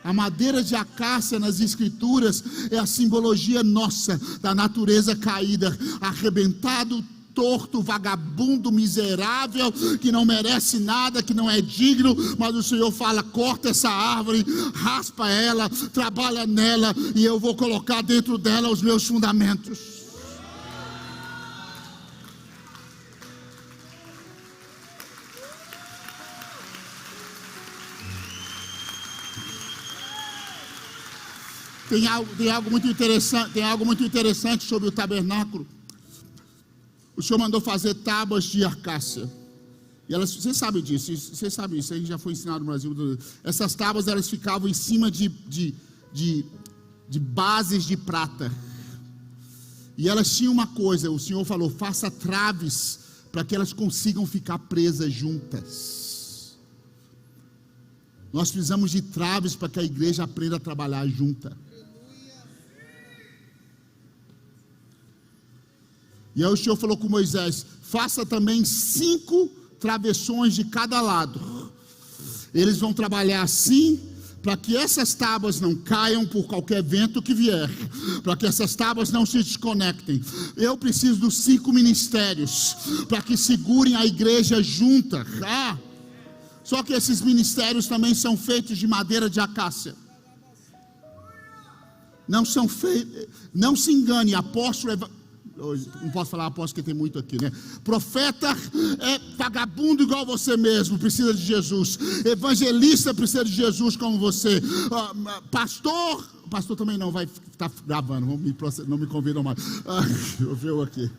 A madeira de acácia nas escrituras é a simbologia nossa, da natureza caída, arrebentado, torto, vagabundo, miserável, que não merece nada, que não é digno, mas o Senhor fala: corta essa árvore, raspa ela, trabalha nela, e eu vou colocar dentro dela os meus fundamentos. Tem algo muito interessante sobre o tabernáculo. O Senhor mandou fazer tábuas de acácia. E elas, você sabe disso, a gente já foi ensinado no Brasil. Essas tábuas, elas ficavam em cima de bases de prata. E elas tinham uma coisa, o Senhor falou: faça traves para que elas consigam ficar presas juntas. Nós precisamos de traves para que a igreja aprenda a trabalhar junta. E aí o Senhor falou com Moisés: faça também 5 travessões de cada lado. Eles vão trabalhar assim, para que essas tábuas não caiam por qualquer vento que vier, para que essas tábuas não se desconectem. Eu preciso dos 5 ministérios, para que segurem a igreja junta. Só que esses ministérios também são feitos de madeira de acácia. Não se engane, apóstolo não posso falar apóstolo porque tem muito aqui, né? Profeta é vagabundo igual você mesmo, precisa de Jesus. Evangelista precisa de Jesus como você. Pastor também não vai estar gravando, não me convidam mais. Eu vejo aqui.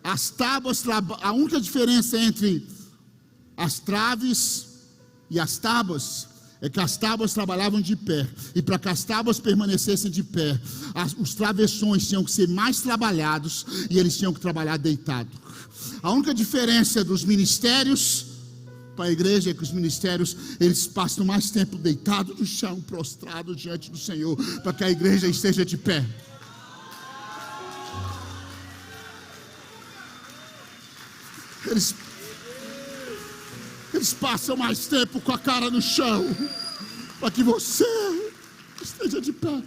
As tábuas, a única diferença entre as traves e as tábuas é que as tábuas trabalhavam de pé, e para que as tábuas permanecessem de pé, os travessões tinham que ser mais trabalhados, e eles tinham que trabalhar deitado. A única diferença dos ministérios para a igreja é que os ministérios, eles passam mais tempo deitados no chão, prostrados diante do Senhor, para que a igreja esteja de pé. Eles passam mais tempo com a cara no chão, para que você esteja de pé.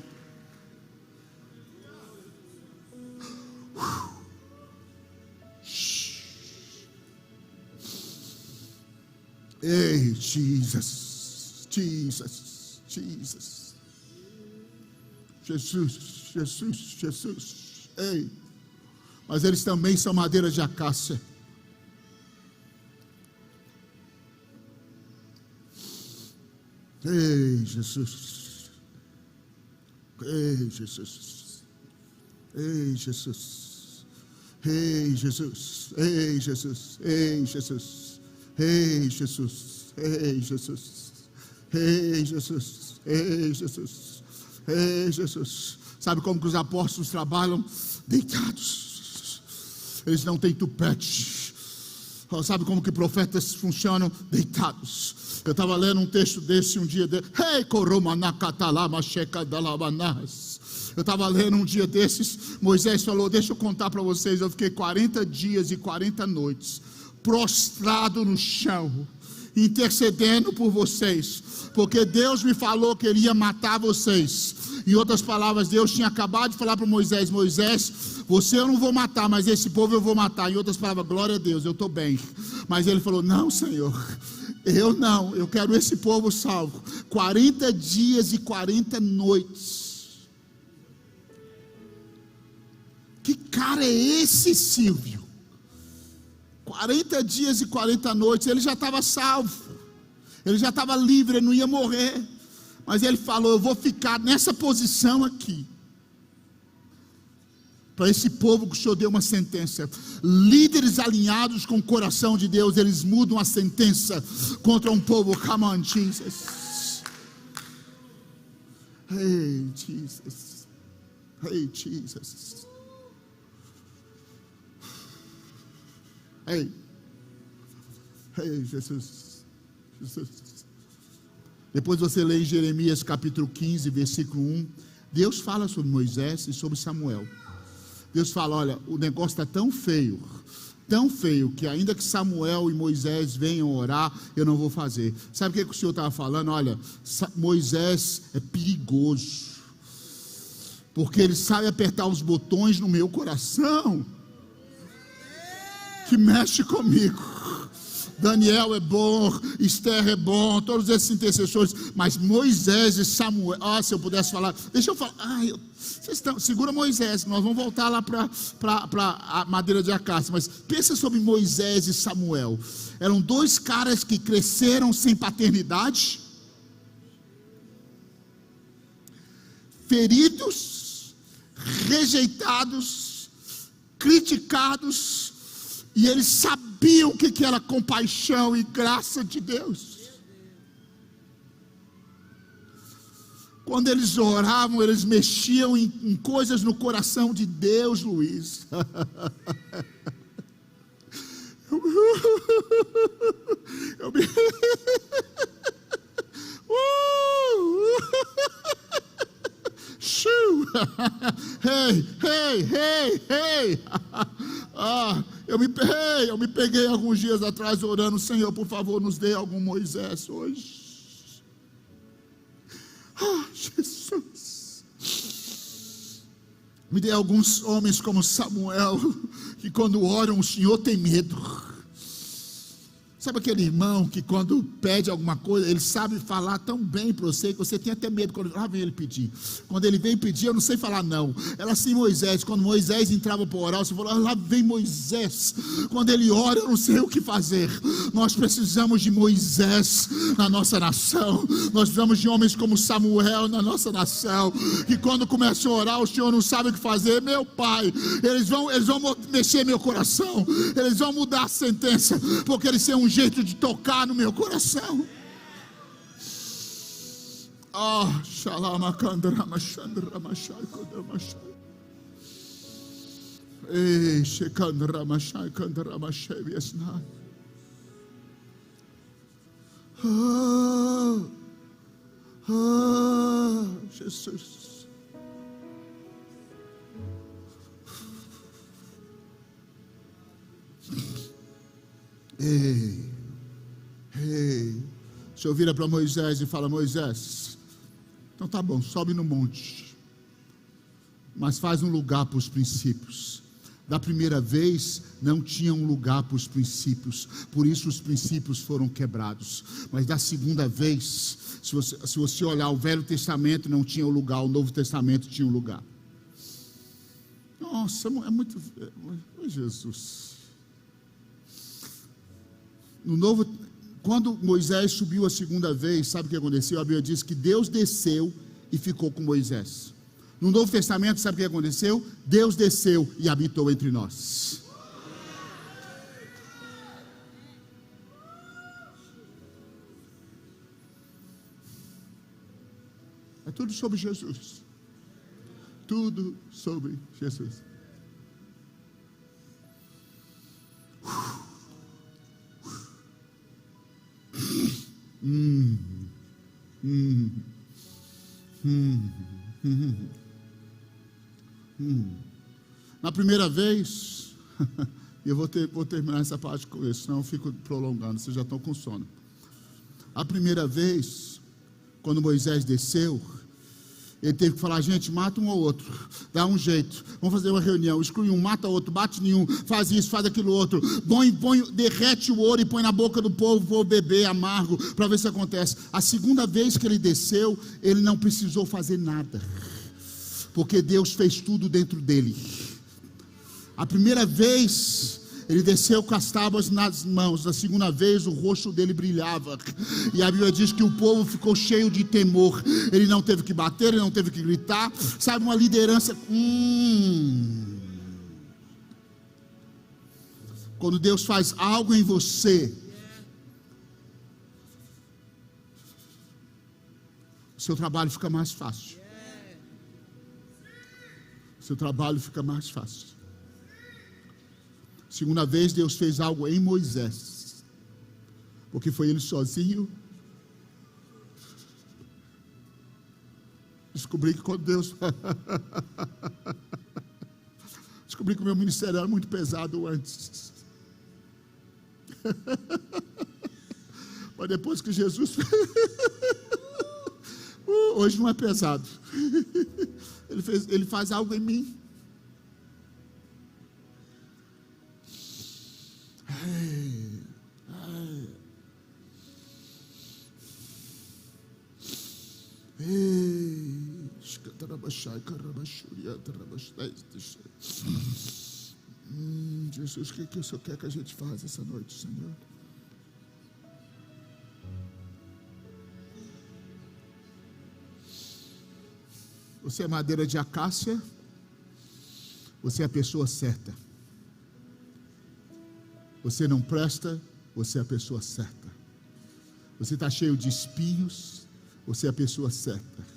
Ei, Jesus, ei, mas eles também são madeira de acácia. Ei, Jesus, ei, Jesus, ei, Jesus, ei, Jesus, ei, Jesus, ei, Jesus, ei, Jesus, ei, Jesus, ei, Jesus, ei, Jesus, ei, Jesus. Sabe como que os apóstolos trabalham? Deitados. Eles não têm tupete. Sabe como que profetas funcionam? Deitados. Eu estava lendo um texto desse um dia desse. Eu estava lendo um dia desses. Moisés falou: deixa eu contar para vocês. Eu fiquei 40 dias e 40 noites prostrado no chão, intercedendo por vocês, porque Deus me falou que Ele ia matar vocês. Em outras palavras, Deus tinha acabado de falar para Moisés: Moisés, você eu não vou matar, mas esse povo eu vou matar. Em outras palavras, glória a Deus, eu estou bem. Mas ele falou: não, Senhor, eu não, eu quero esse povo salvo. 40 dias e 40 noites. Que cara é esse, Silvio? 40 dias e 40 noites, ele já estava salvo, ele já estava livre, ele não ia morrer. Mas ele falou: eu vou ficar nessa posição aqui, para esse povo que o Senhor deu uma sentença. Líderes alinhados com o coração de Deus, eles mudam a sentença contra um povo. Come on, Jesus. Hey, Jesus. Hey, Jesus. Hey, Jesus. Depois você lê em Jeremias capítulo 15, versículo 1. Deus fala sobre Moisés e sobre Samuel. Deus fala: olha, o negócio está tão feio, que ainda que Samuel e Moisés venham orar, eu não vou fazer. Sabe o que o Senhor estava falando? Olha, Moisés é perigoso, porque ele sabe apertar os botões no meu coração, que mexe comigo. Daniel é bom, Esther é bom, todos esses intercessores, mas Moisés e Samuel, se eu pudesse falar, deixa eu falar, segura Moisés, nós vamos voltar lá para a madeira de acácia, mas pensa sobre Moisés e Samuel. Eram 2 caras que cresceram sem paternidade, feridos, rejeitados, criticados, e eles sabiam o que era compaixão e graça de Deus. Quando eles oravam, eles mexiam em coisas no coração de Deus, Luiz. Hey. Eu me peguei alguns dias atrás orando: Senhor, por favor, nos dê algum Moisés hoje. Jesus, me dê alguns homens como Samuel, que quando oram o Senhor tem medo. Sabe aquele irmão que quando pede alguma coisa, ele sabe falar tão bem para você, que você tem até medo quando lá vem ele pedir. Quando ele vem pedir, eu não sei falar não. Era assim Moisés, quando Moisés entrava para orar, você falou: lá vem Moisés. Quando ele ora, eu não sei o que fazer. Nós precisamos de Moisés na nossa nação. Nós precisamos de homens como Samuel na nossa nação, que quando começa a orar, o Senhor não sabe o que fazer. Meu Pai, eles vão mexer meu coração, eles vão mudar a sentença, porque eles têm um jeito de tocar no meu coração. Jesus. O Senhor vira para Moisés e fala: Moisés, então tá bom, sobe no monte, mas faz um lugar para os princípios. Da primeira vez não tinha um lugar para os princípios, por isso os princípios foram quebrados. Mas da segunda vez, se você olhar o Velho Testamento, não tinha um lugar, o Novo Testamento tinha um lugar. Nossa, é muito... Jesus. No Novo, quando Moisés subiu a segunda vez, sabe o que aconteceu? A Bíblia diz que Deus desceu e ficou com Moisés. No Novo Testamento, sabe o que aconteceu? Deus desceu e habitou entre nós. É tudo sobre Jesus. Tudo sobre Jesus. Na primeira vez, eu vou terminar essa parte com isso, senão eu fico prolongando, vocês já estão com sono. A primeira vez, quando Moisés desceu, ele teve que falar: gente, mata um ou outro, dá um jeito, vamos fazer uma reunião, exclui um, mata outro, bate nenhum, faz isso, faz aquilo outro, derrete o ouro e põe na boca do povo, vou beber amargo, para ver se acontece. A segunda vez que ele desceu, ele não precisou fazer nada, porque Deus fez tudo dentro dele. A primeira vez ele desceu com as tábuas nas mãos. Na segunda vez o rosto dele brilhava, e a Bíblia diz que o povo ficou cheio de temor. Ele não teve que bater, ele não teve que gritar. Sabe, uma liderança. Quando Deus faz algo em você, o seu trabalho fica mais fácil. O seu trabalho fica mais fácil. Segunda vez Deus fez algo em Moisés, porque foi ele sozinho. Descobri que quando Deus descobri que o meu ministério era muito pesado antes. Mas depois que Jesus hoje não é pesado. Ele faz algo em mim. Jesus, o que o Senhor quer que a gente faça essa noite, Senhor? Você é madeira de acácia, você é a pessoa certa. Você não presta, você é a pessoa certa. Você está cheio de espinhos, você é a pessoa certa.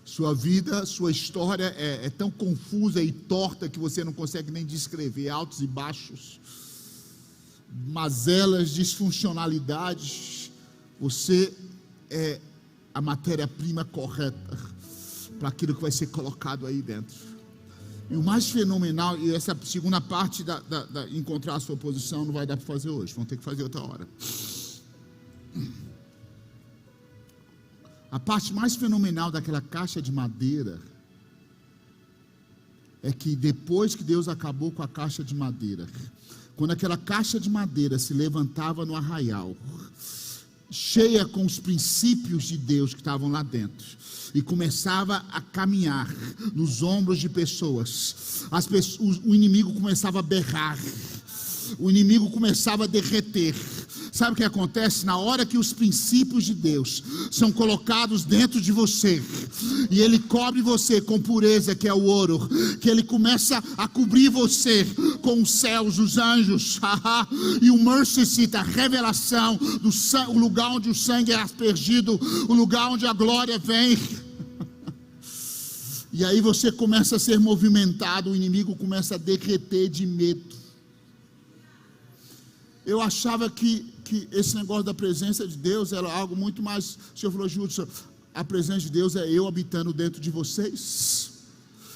Sua vida, sua história é tão confusa e torta que você não consegue nem descrever, altos e baixos, mazelas, disfuncionalidades. Você é a matéria-prima correta para aquilo que vai ser colocado aí dentro. E o mais fenomenal, e essa segunda parte da encontrar a sua posição não vai dar para fazer hoje, vamos ter que fazer outra hora. A parte mais fenomenal daquela caixa de madeira é que depois que Deus acabou com a caixa de madeira, quando aquela caixa de madeira se levantava no arraial, cheia com os princípios de Deus que estavam lá dentro, e começava a caminhar nos ombros de pessoas, o inimigo começava a berrar, o inimigo começava a derreter. Sabe o que acontece? Na hora que os princípios de Deus são colocados dentro de você, e Ele cobre você com pureza, que é o ouro, que Ele começa a cobrir você com os céus, os anjos, e o mercy seat, a revelação, o lugar onde o sangue é aspergido, o lugar onde a glória vem. E aí você começa a ser movimentado, o inimigo começa a derreter de medo. Eu achava que esse negócio da presença de Deus era algo muito mais. O Senhor falou, Júlio, a presença de Deus é eu habitando dentro de vocês.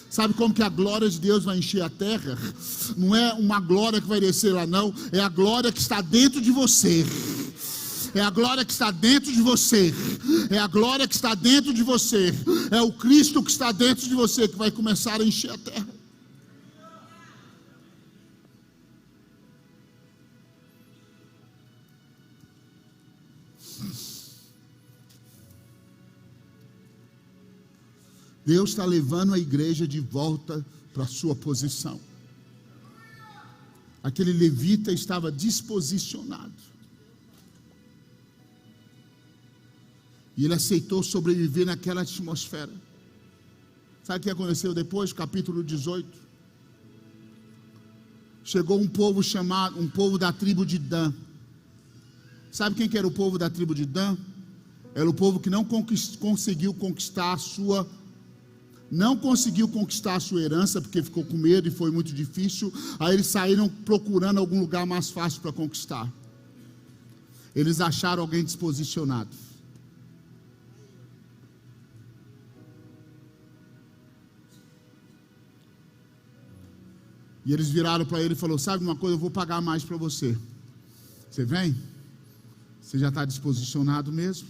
Sabe como que a glória de Deus vai encher a terra? Não é uma glória que vai descer lá não, é a glória que está dentro de você. É a glória que está dentro de você. É a glória que está dentro de você. É o Cristo que está dentro de você que vai começar a encher a terra. Deus está levando a igreja de volta para a sua posição. Aquele levita estava disposicionado. E ele aceitou sobreviver naquela atmosfera. Sabe o que aconteceu depois? Capítulo 18. Chegou um povo chamado, um povo da tribo de Dan. Sabe quem que era o povo da tribo de Dan? Era o povo que não conseguiu conquistar a sua herança, porque ficou com medo e foi muito difícil. Aí eles saíram procurando algum lugar mais fácil para conquistar. Eles acharam alguém disposicionado. E eles viraram para ele e falaram, sabe uma coisa, eu vou pagar mais para você. Você vem? Você já está disposicionado mesmo?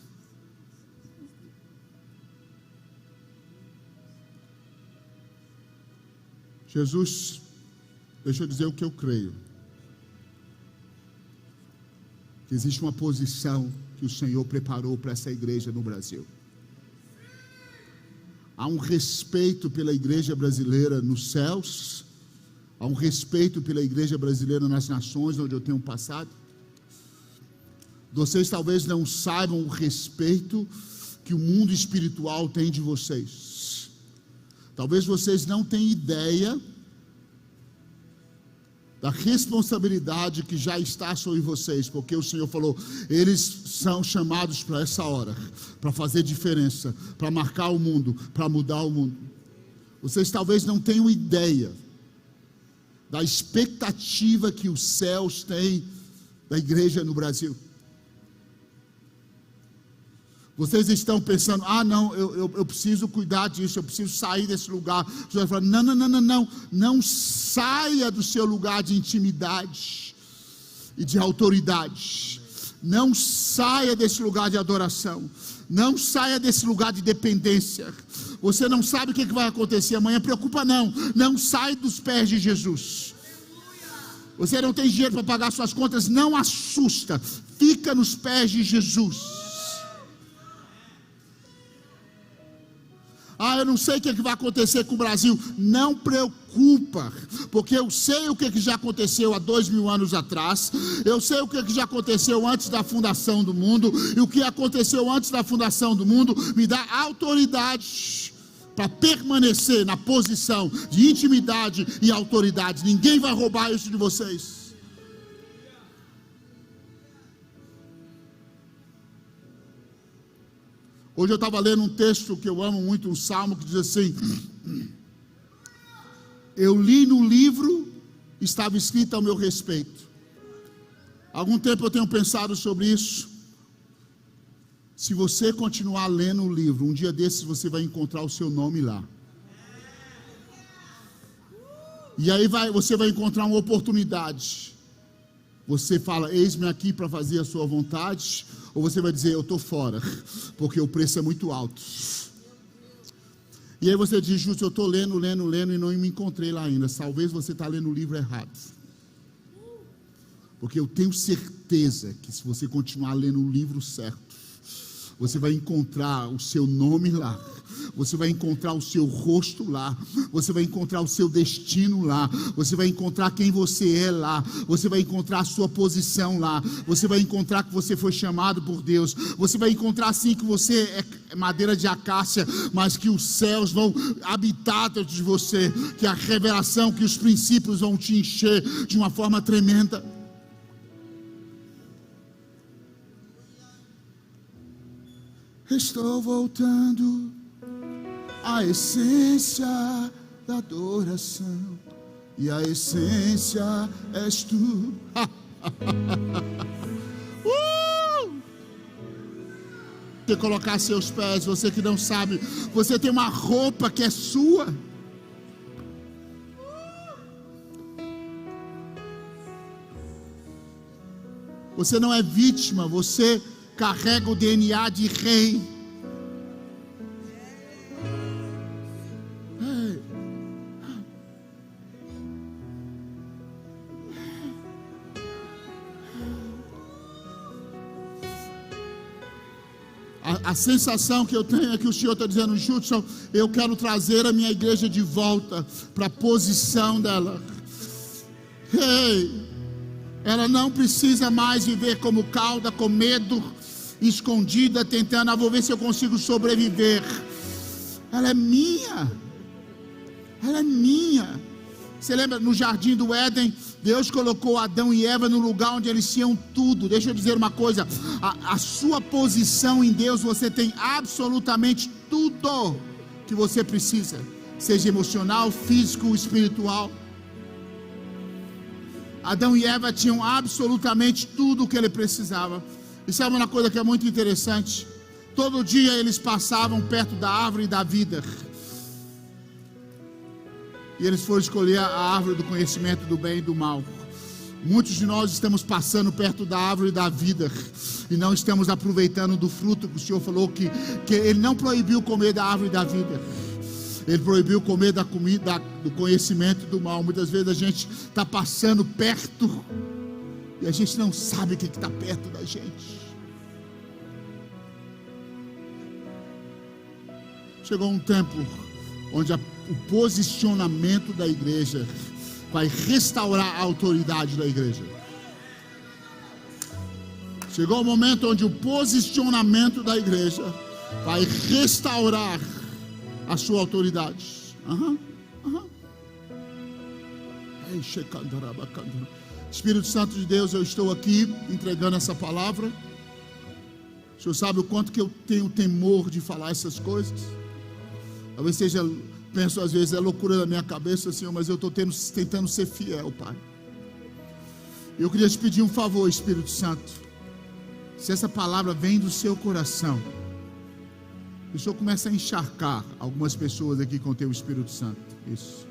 Jesus, deixa eu dizer o que eu creio. Que existe uma posição que o Senhor preparou para essa igreja no Brasil. Há um respeito pela igreja brasileira nos céus. Há um respeito pela igreja brasileira nas nações onde eu tenho passado. Vocês talvez não saibam o respeito que o mundo espiritual tem de vocês. Talvez vocês não tenham ideia da responsabilidade que já está sobre vocês, porque o Senhor falou, eles são chamados para essa hora, para fazer diferença, para marcar o mundo, para mudar o mundo. Vocês talvez não tenham ideia da expectativa que os céus têm da igreja no Brasil. Vocês estão pensando, não, eu preciso cuidar disso, eu preciso sair desse lugar. Você vai falar, não saia do seu lugar de intimidade e de autoridade. Não saia desse lugar de adoração. Não saia desse lugar de dependência. Você não sabe o que vai acontecer amanhã, preocupa não. Não sai dos pés de Jesus. Você não tem dinheiro para pagar suas contas, não assusta. Fica nos pés de Jesus. Eu não sei o que vai acontecer com o Brasil. Não preocupa, porque eu sei o que já aconteceu há 2000 anos atrás. Eu sei o que já aconteceu antes da fundação do mundo. E o que aconteceu antes da fundação do mundo me dá autoridade para permanecer na posição de intimidade e autoridade. Ninguém vai roubar isso de vocês. Hoje eu estava lendo um texto que eu amo muito, um salmo que diz assim: eu li no livro, estava escrito ao meu respeito. Há algum tempo eu tenho pensado sobre isso. Se você continuar lendo o livro, um dia desses você vai encontrar o seu nome lá. E aí você vai encontrar uma oportunidade. Você fala, eis-me aqui para fazer a sua vontade. Ou você vai dizer, eu estou fora, porque o preço é muito alto. E aí você diz, justo, eu estou lendo e não me encontrei lá ainda. Talvez você está lendo o livro errado. Porque eu tenho certeza que se você continuar lendo o livro certo, você vai encontrar o seu nome lá, você vai encontrar o seu rosto lá, você vai encontrar o seu destino lá, você vai encontrar quem você é lá, você vai encontrar a sua posição lá, você vai encontrar que você foi chamado por Deus, você vai encontrar sim que você é madeira de acácia, mas que os céus vão habitar dentro de você, que a revelação, que os princípios vão te encher de uma forma tremenda. Estou voltando à essência da adoração, e a essência és tu. Você colocar seus pés, você que não sabe, você tem uma roupa que é sua. Você não é vítima, você carrega o DNA de rei. A sensação que eu tenho é que o Senhor está dizendo, Judson, eu quero trazer a minha igreja de volta para a posição dela. Ela não precisa mais viver como cauda, com medo, escondida, tentando, vou ver se eu consigo sobreviver. Ela é minha. Ela é minha. Você lembra no jardim do Éden? Deus colocou Adão e Eva no lugar onde eles tinham tudo. Deixa eu dizer uma coisa, a sua posição em Deus, você tem absolutamente tudo que você precisa, seja emocional, físico, espiritual. Adão e Eva tinham absolutamente tudo o que ele precisava. E sabe uma coisa que é muito interessante? Todo dia eles passavam perto da árvore da vida. E eles foram escolher a árvore do conhecimento do bem e do mal. Muitos de nós estamos passando perto da árvore da vida e não estamos aproveitando do fruto que o Senhor falou que Ele não proibiu comer da árvore da vida. Ele proibiu comer da comida do conhecimento do mal. Muitas vezes a gente está passando perto e a gente não sabe o que está perto da gente. Chegou um tempo onde o posicionamento da igreja vai restaurar a autoridade da igreja. Chegou o momento onde o posicionamento da igreja vai restaurar a sua autoridade. Espírito Santo de Deus, eu estou aqui entregando essa palavra. O Senhor sabe o quanto que eu tenho temor de falar essas coisas. Talvez seja, penso às vezes, é loucura da minha cabeça, Senhor, mas eu estou tentando ser fiel, Pai. Eu queria te pedir um favor, Espírito Santo. Se essa palavra vem do seu coração, o Senhor começa a encharcar algumas pessoas aqui com o teu Espírito Santo. Isso.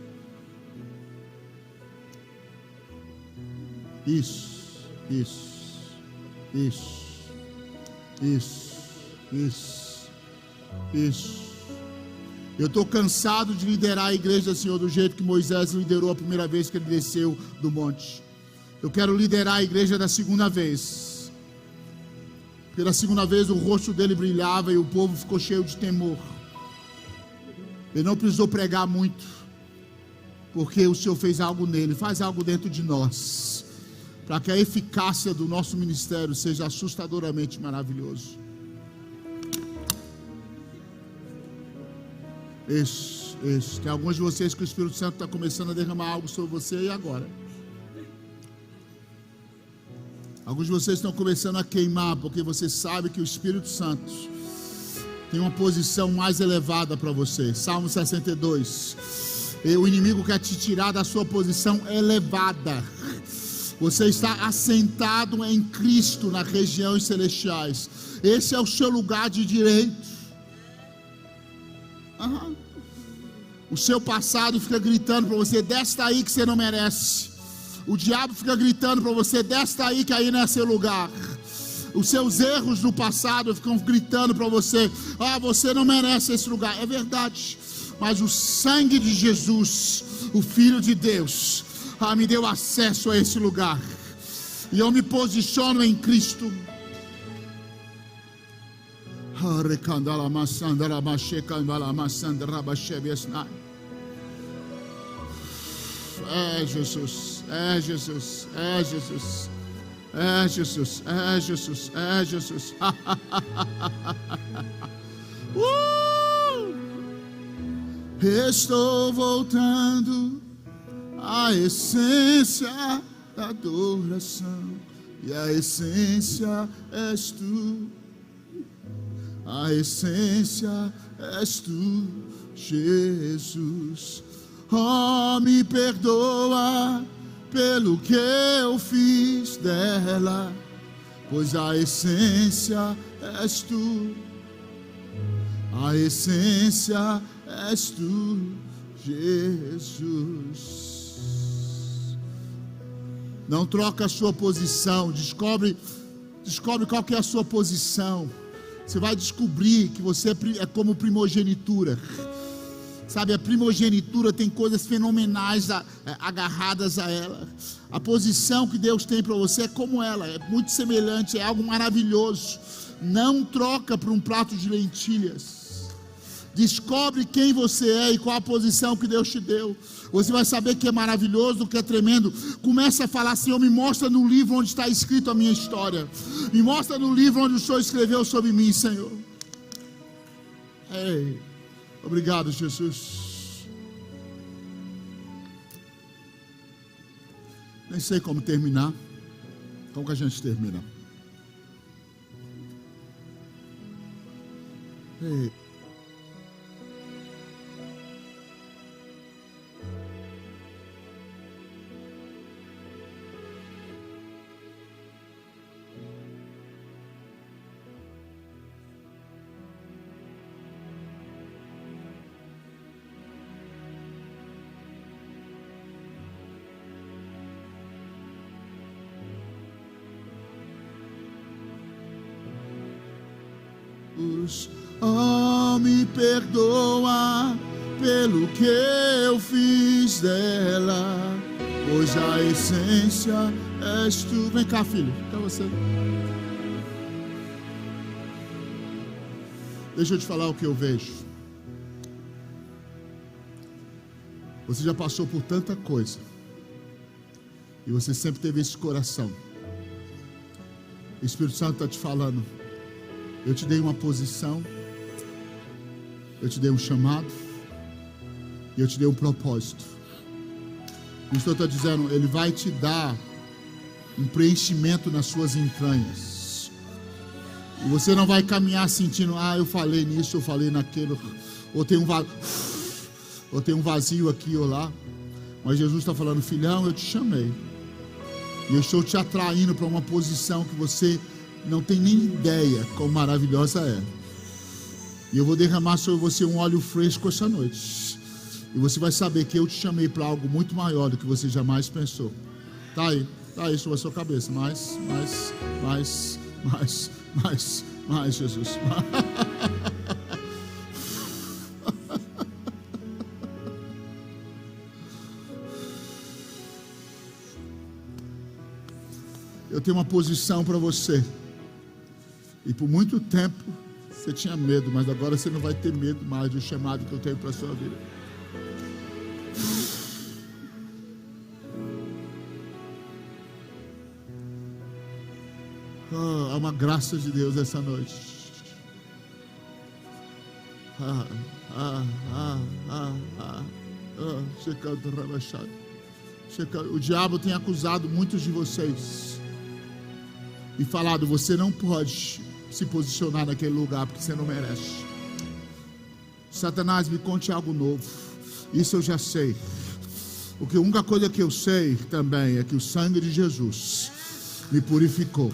Isso. Isso. Isso. Isso. Isso. Isso. Eu estou cansado de liderar a igreja, Senhor, do jeito que Moisés liderou a primeira vez que ele desceu do monte. Eu quero liderar a igreja da segunda vez. Pela segunda vez o rosto dele brilhava e o povo ficou cheio de temor. Ele não precisou pregar muito, porque o Senhor fez algo nele. Faz algo dentro de nós, para que a eficácia do nosso ministério seja assustadoramente maravilhoso. Isso. Tem alguns de vocês que o Espírito Santo está começando a derramar algo sobre você e agora. Alguns de vocês estão começando a queimar, porque você sabe que o Espírito Santo tem uma posição mais elevada para você. Salmo 62. O inimigo quer te tirar da sua posição elevada. Você está assentado em Cristo nas regiões celestiais. Esse é o seu lugar de direito. O seu passado fica gritando para você: desce daí que você não merece. O diabo fica gritando para você: desce daí que aí não é seu lugar. Os seus erros do passado ficam gritando para você: você não merece esse lugar. É verdade, mas o sangue de Jesus, o Filho de Deus, me deu acesso a esse lugar, e eu me posiciono em Cristo. É Jesus, é Jesus, é Jesus, é Jesus, é Jesus, é Jesus. Estou voltando à essência da adoração, e a essência és tu. A essência és tu, Jesus. Me perdoa pelo que eu fiz dela, pois a essência és tu. A essência és tu, Jesus. Não troca a sua posição. Descobre qual que é a sua posição. Você vai descobrir que você é como primogenitura. Sabe, a primogenitura tem coisas fenomenais agarradas a ela. A posição que Deus tem para você é como ela, é muito semelhante, é algo maravilhoso. Não troca por um prato de lentilhas. Descobre quem você é e qual a posição que Deus te deu. Você vai saber que é maravilhoso, que é tremendo. Começa a falar: Senhor, me mostra no livro onde está escrito a minha história. Me mostra no livro onde o Senhor escreveu sobre mim, Senhor. Ei, obrigado, Jesus. Nem sei como terminar. Como que a gente termina? Ei. Me perdoa pelo que eu fiz dela, pois a essência és tu. Vem cá, filho, é você. Deixa eu te falar o que eu vejo. Você já passou por tanta coisa, e você sempre teve esse coração. O Espírito Santo está te falando: eu te dei uma posição, eu te dei um chamado, e eu te dei um propósito. O Senhor está dizendo: Ele vai te dar um preenchimento nas suas entranhas. E você não vai caminhar sentindo: eu falei nisso, eu falei naquilo, ou tem um vazio aqui ou lá. Mas Jesus está falando: filhão, eu te chamei, e eu estou te atraindo para uma posição que você não tem nem ideia quão maravilhosa é. E eu vou derramar sobre você um óleo fresco essa noite, e você vai saber que eu te chamei para algo muito maior do que você jamais pensou. Tá aí sobre a sua cabeça. Mais, Jesus. Eu tenho uma posição para você. E por muito tempo você tinha medo, mas agora você não vai ter medo mais do chamado que eu tenho para a sua vida. Há uma graça de Deus essa noite. O diabo tem acusado muitos de vocês e falado: você não pode se posicionar naquele lugar porque você não merece. Satanás, me conte algo novo. Isso eu já sei. A única coisa que eu sei também é que o sangue de Jesus me purificou.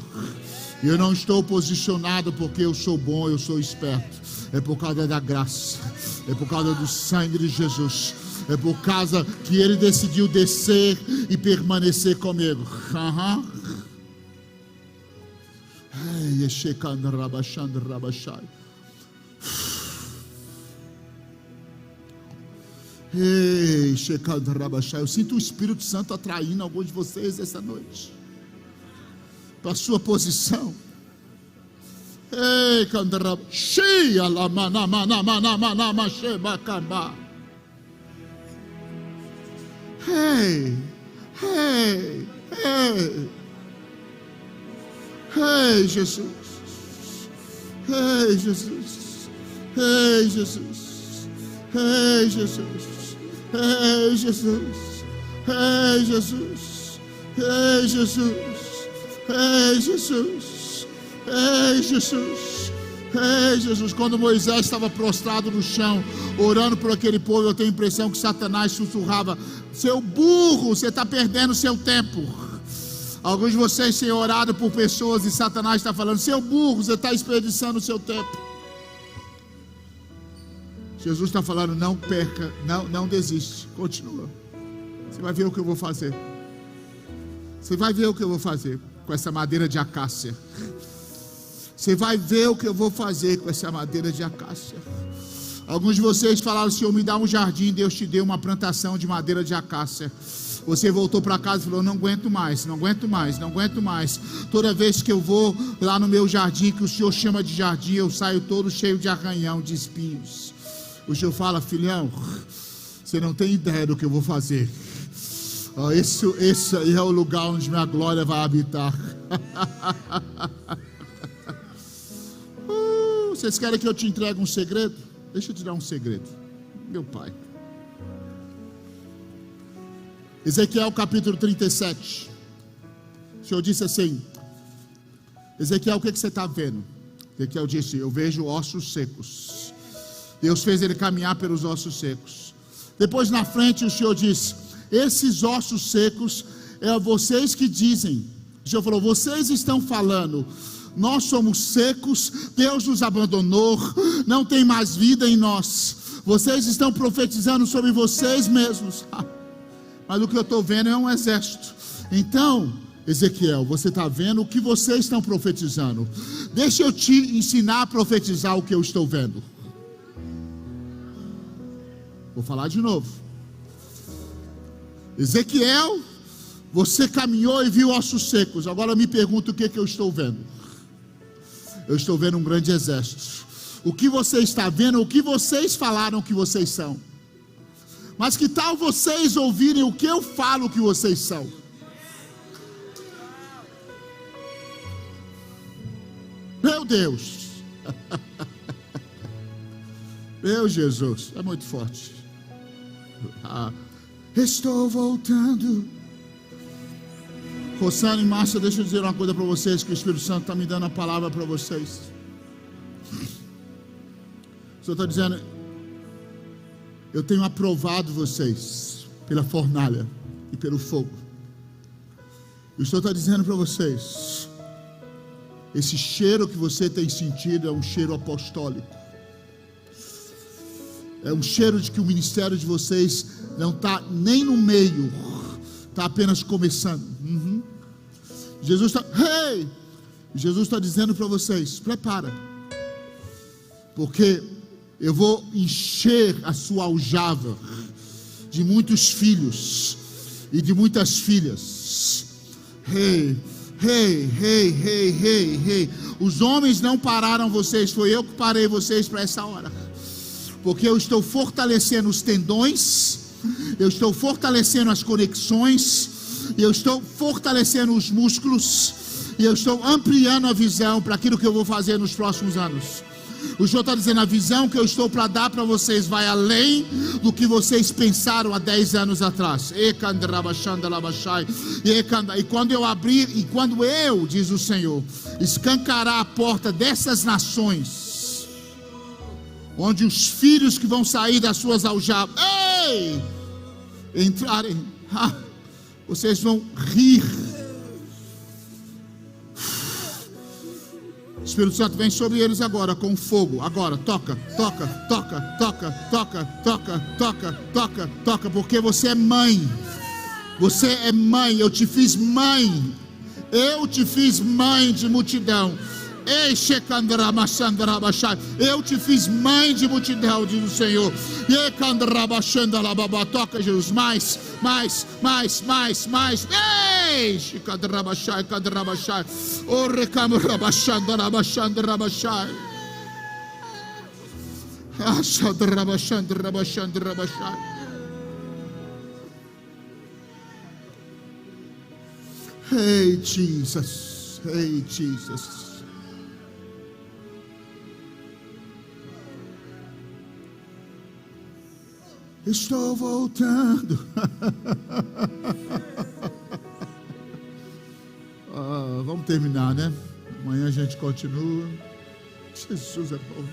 E eu não estou posicionado porque eu sou bom, eu sou esperto. É por causa da graça, é por causa do sangue de Jesus, é por causa que Ele decidiu descer e permanecer comigo. Eu sinto o Espírito Santo atraindo alguns de vocês essa noite para a sua posição. Ei, cheia la mana mana mana mana macheba camba. Hey, hey, hey, hey, Jesus, hey, Jesus, hey, Jesus, hey, Jesus, hey, Jesus, hey, Jesus, hey, Jesus, hey, Jesus. Ei, Jesus, ei, Jesus. Quando Moisés estava prostrado no chão, orando por aquele povo, eu tenho a impressão que Satanás sussurrava: seu burro, você está perdendo seu tempo. Alguns de vocês têm orado por pessoas e Satanás está falando: seu burro, você está desperdiçando o seu tempo. Jesus está falando: não perca, não desiste, continua. Você vai ver o que eu vou fazer. Você vai ver o que eu vou fazer com essa madeira de acácia. Você vai ver o que eu vou fazer com essa madeira de acácia. Alguns de vocês falaram: Senhor, me dá um jardim. Deus te deu uma plantação de madeira de acácia. Você voltou para casa e falou: não aguento mais, não aguento mais, não aguento mais. Toda vez que eu vou lá no meu jardim, que o Senhor chama de jardim, eu saio todo cheio de arranhão, de espinhos. O Senhor fala: filhão, você não tem ideia do que eu vou fazer. Esse aí é o lugar onde minha glória vai habitar. Vocês querem que eu te entregue um segredo? Deixa eu te dar um segredo. Meu pai. Ezequiel capítulo 37. O Senhor disse assim: Ezequiel, o que você está vendo? Ezequiel disse: eu vejo ossos secos. Deus fez ele caminhar pelos ossos secos. Depois na frente o Senhor disse: esses ossos secos é vocês que dizem. O Senhor falou: vocês estão falando, nós somos secos, Deus nos abandonou, não tem mais vida em nós. Vocês estão profetizando sobre vocês mesmos. Mas o que eu estou vendo é um exército. Então, Ezequiel, você está vendo o que vocês estão profetizando. Deixa eu te ensinar a profetizar o que eu estou vendo. Vou falar de novo. Ezequiel, você caminhou e viu ossos secos. Agora eu me pergunto o que eu estou vendo. Eu estou vendo um grande exército. O que você está vendo, o que vocês falaram que vocês são. Mas que tal vocês ouvirem o que eu falo que vocês são? Meu Deus. Meu Jesus, é muito forte. Estou voltando. Rossana e Márcia, deixa eu dizer uma coisa para vocês, que o Espírito Santo está me dando a palavra para vocês. O Senhor está dizendo: eu tenho aprovado vocês pela fornalha e pelo fogo. E o Senhor está dizendo para vocês: esse cheiro que você tem sentido é um cheiro apostólico. É um cheiro de que o ministério de vocês não está nem no meio, está apenas começando. Jesus está, Jesus está dizendo para vocês: prepara, porque eu vou encher a sua aljava de muitos filhos e de muitas filhas. Os homens não pararam vocês, foi eu que parei vocês para essa hora. Porque eu estou fortalecendo os tendões, eu estou fortalecendo as conexões, eu estou fortalecendo os músculos, e eu estou ampliando a visão para aquilo que eu vou fazer nos próximos anos. O Senhor está dizendo: a visão que eu estou para dar para vocês vai além do que vocês pensaram há 10 anos atrás. E quando eu abrir, e quando eu, diz o Senhor, escancarar a porta dessas nações, onde os filhos que vão sair das suas aljavas, entrarem, vocês vão rir. O Espírito Santo vem sobre eles agora com fogo. Agora, toca, toca, toca, toca, toca, toca, toca, toca, toca, porque você é mãe. Você é mãe. Eu te fiz mãe. Eu te fiz mãe de multidão. Eu te fiz mãe de multidão, diz o Senhor. Toca, Jesus, mais, mais, mais, mais, mais. Hey, Jesus. Hey, Jesus. Estou voltando. Vamos terminar, né? Amanhã a gente continua. Jesus é bom.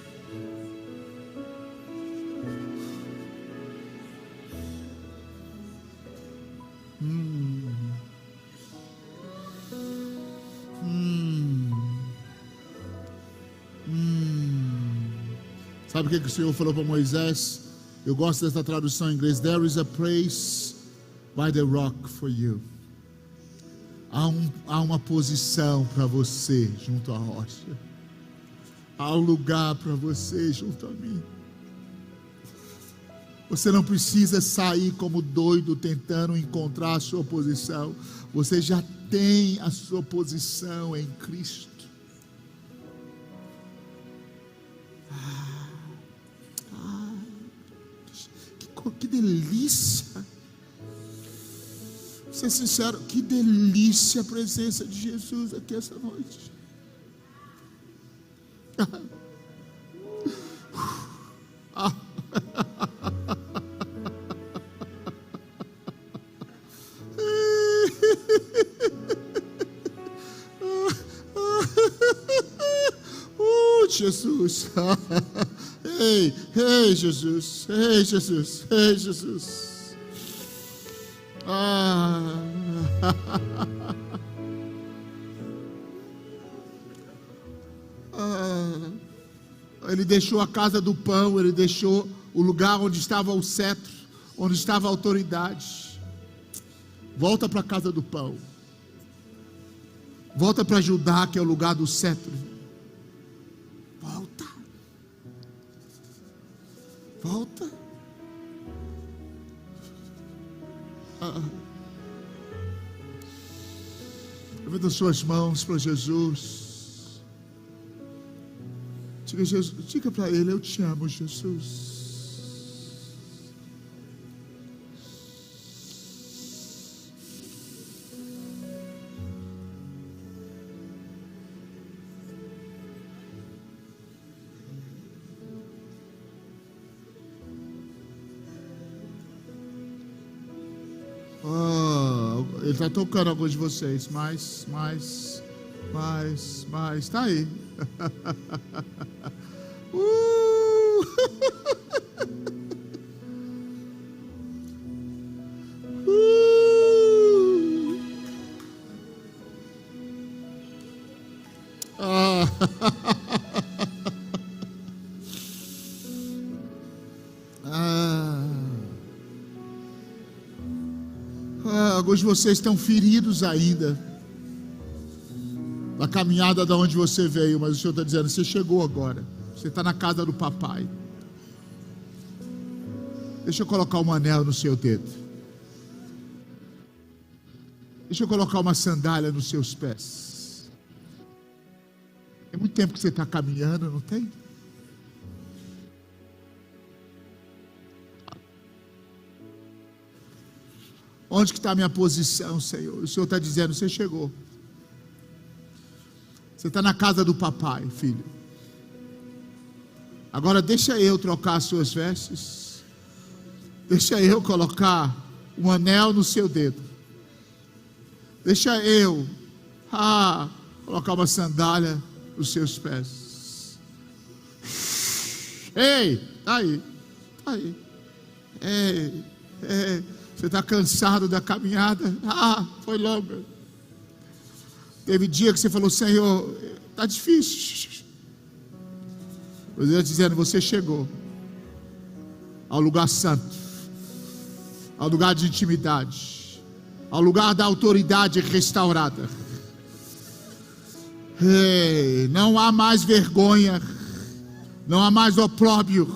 Sabe o que o Senhor falou para Moisés? Eu gosto dessa tradução em inglês. There is a place by the rock for you. Há uma posição para você junto à rocha. Há um lugar para você junto a mim. Você não precisa sair como doido tentando encontrar a sua posição. Você já tem a sua posição em Cristo. Que delícia. Vou ser sincero, que delícia a presença de Jesus aqui essa noite. Jesus. Ei, Jesus. Ei, Jesus. Ei, Jesus. Ele deixou a casa do pão, ele deixou o lugar onde estava o cetro, onde estava a autoridade. Volta para a casa do pão. Volta para Judá, que é o lugar do cetro. Volta. Volta. Levanta as suas mãos para Jesus. Diga para Ele: eu te amo, Jesus. Ele está tocando alguns de vocês. Mais. Está aí. Alguns de vocês estão feridos ainda da caminhada da onde você veio, mas o Senhor está dizendo: você chegou agora, você está na casa do papai. Deixa eu colocar um anel no seu dedo, deixa eu colocar uma sandália nos seus pés. Tem muito tempo que você está caminhando, não tem? Onde que está a minha posição, Senhor? O Senhor está dizendo: você chegou. Você está na casa do papai, filho. Agora deixa eu trocar as suas vestes. Deixa eu colocar um anel no seu dedo. Deixa eu colocar uma sandália nos seus pés. Ei, tá aí. Você está cansado da caminhada? Foi longa. Teve dia que você falou: Senhor, está difícil. Deus está dizendo: você chegou ao lugar santo, ao lugar de intimidade, ao lugar da autoridade restaurada. Não há mais vergonha, não há mais opróbrio.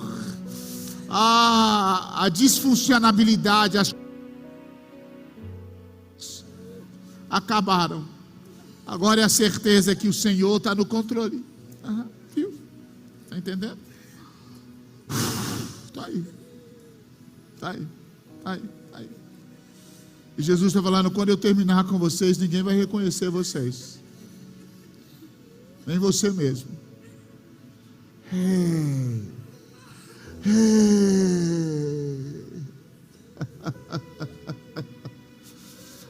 A disfuncionalidade, as acabaram. Agora é a certeza que o Senhor está no controle. Viu? Está entendendo? Está aí. E Jesus está falando: quando eu terminar com vocês, ninguém vai reconhecer vocês, nem você mesmo.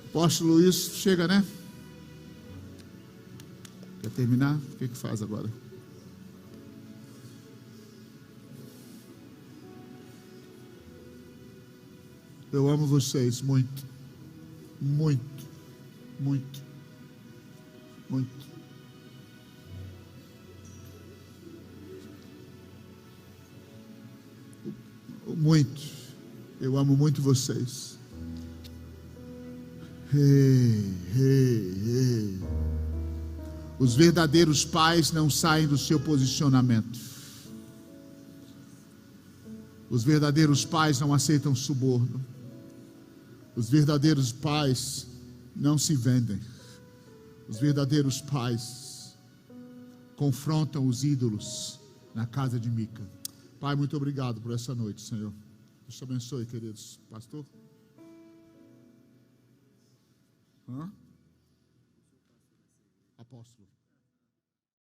Apóstolo Luiz, chega, né? Quer terminar? O que faz agora? Eu amo vocês muito, muito, muito, muito. Muito. Eu amo muito vocês. Os verdadeiros pais não saem do seu posicionamento. Os verdadeiros pais não aceitam suborno. Os verdadeiros pais não se vendem. Os verdadeiros pais confrontam os ídolos na casa de Mica. Pai, muito obrigado por essa noite, Senhor. Deus te abençoe, queridos. Pastor? Apóstolo.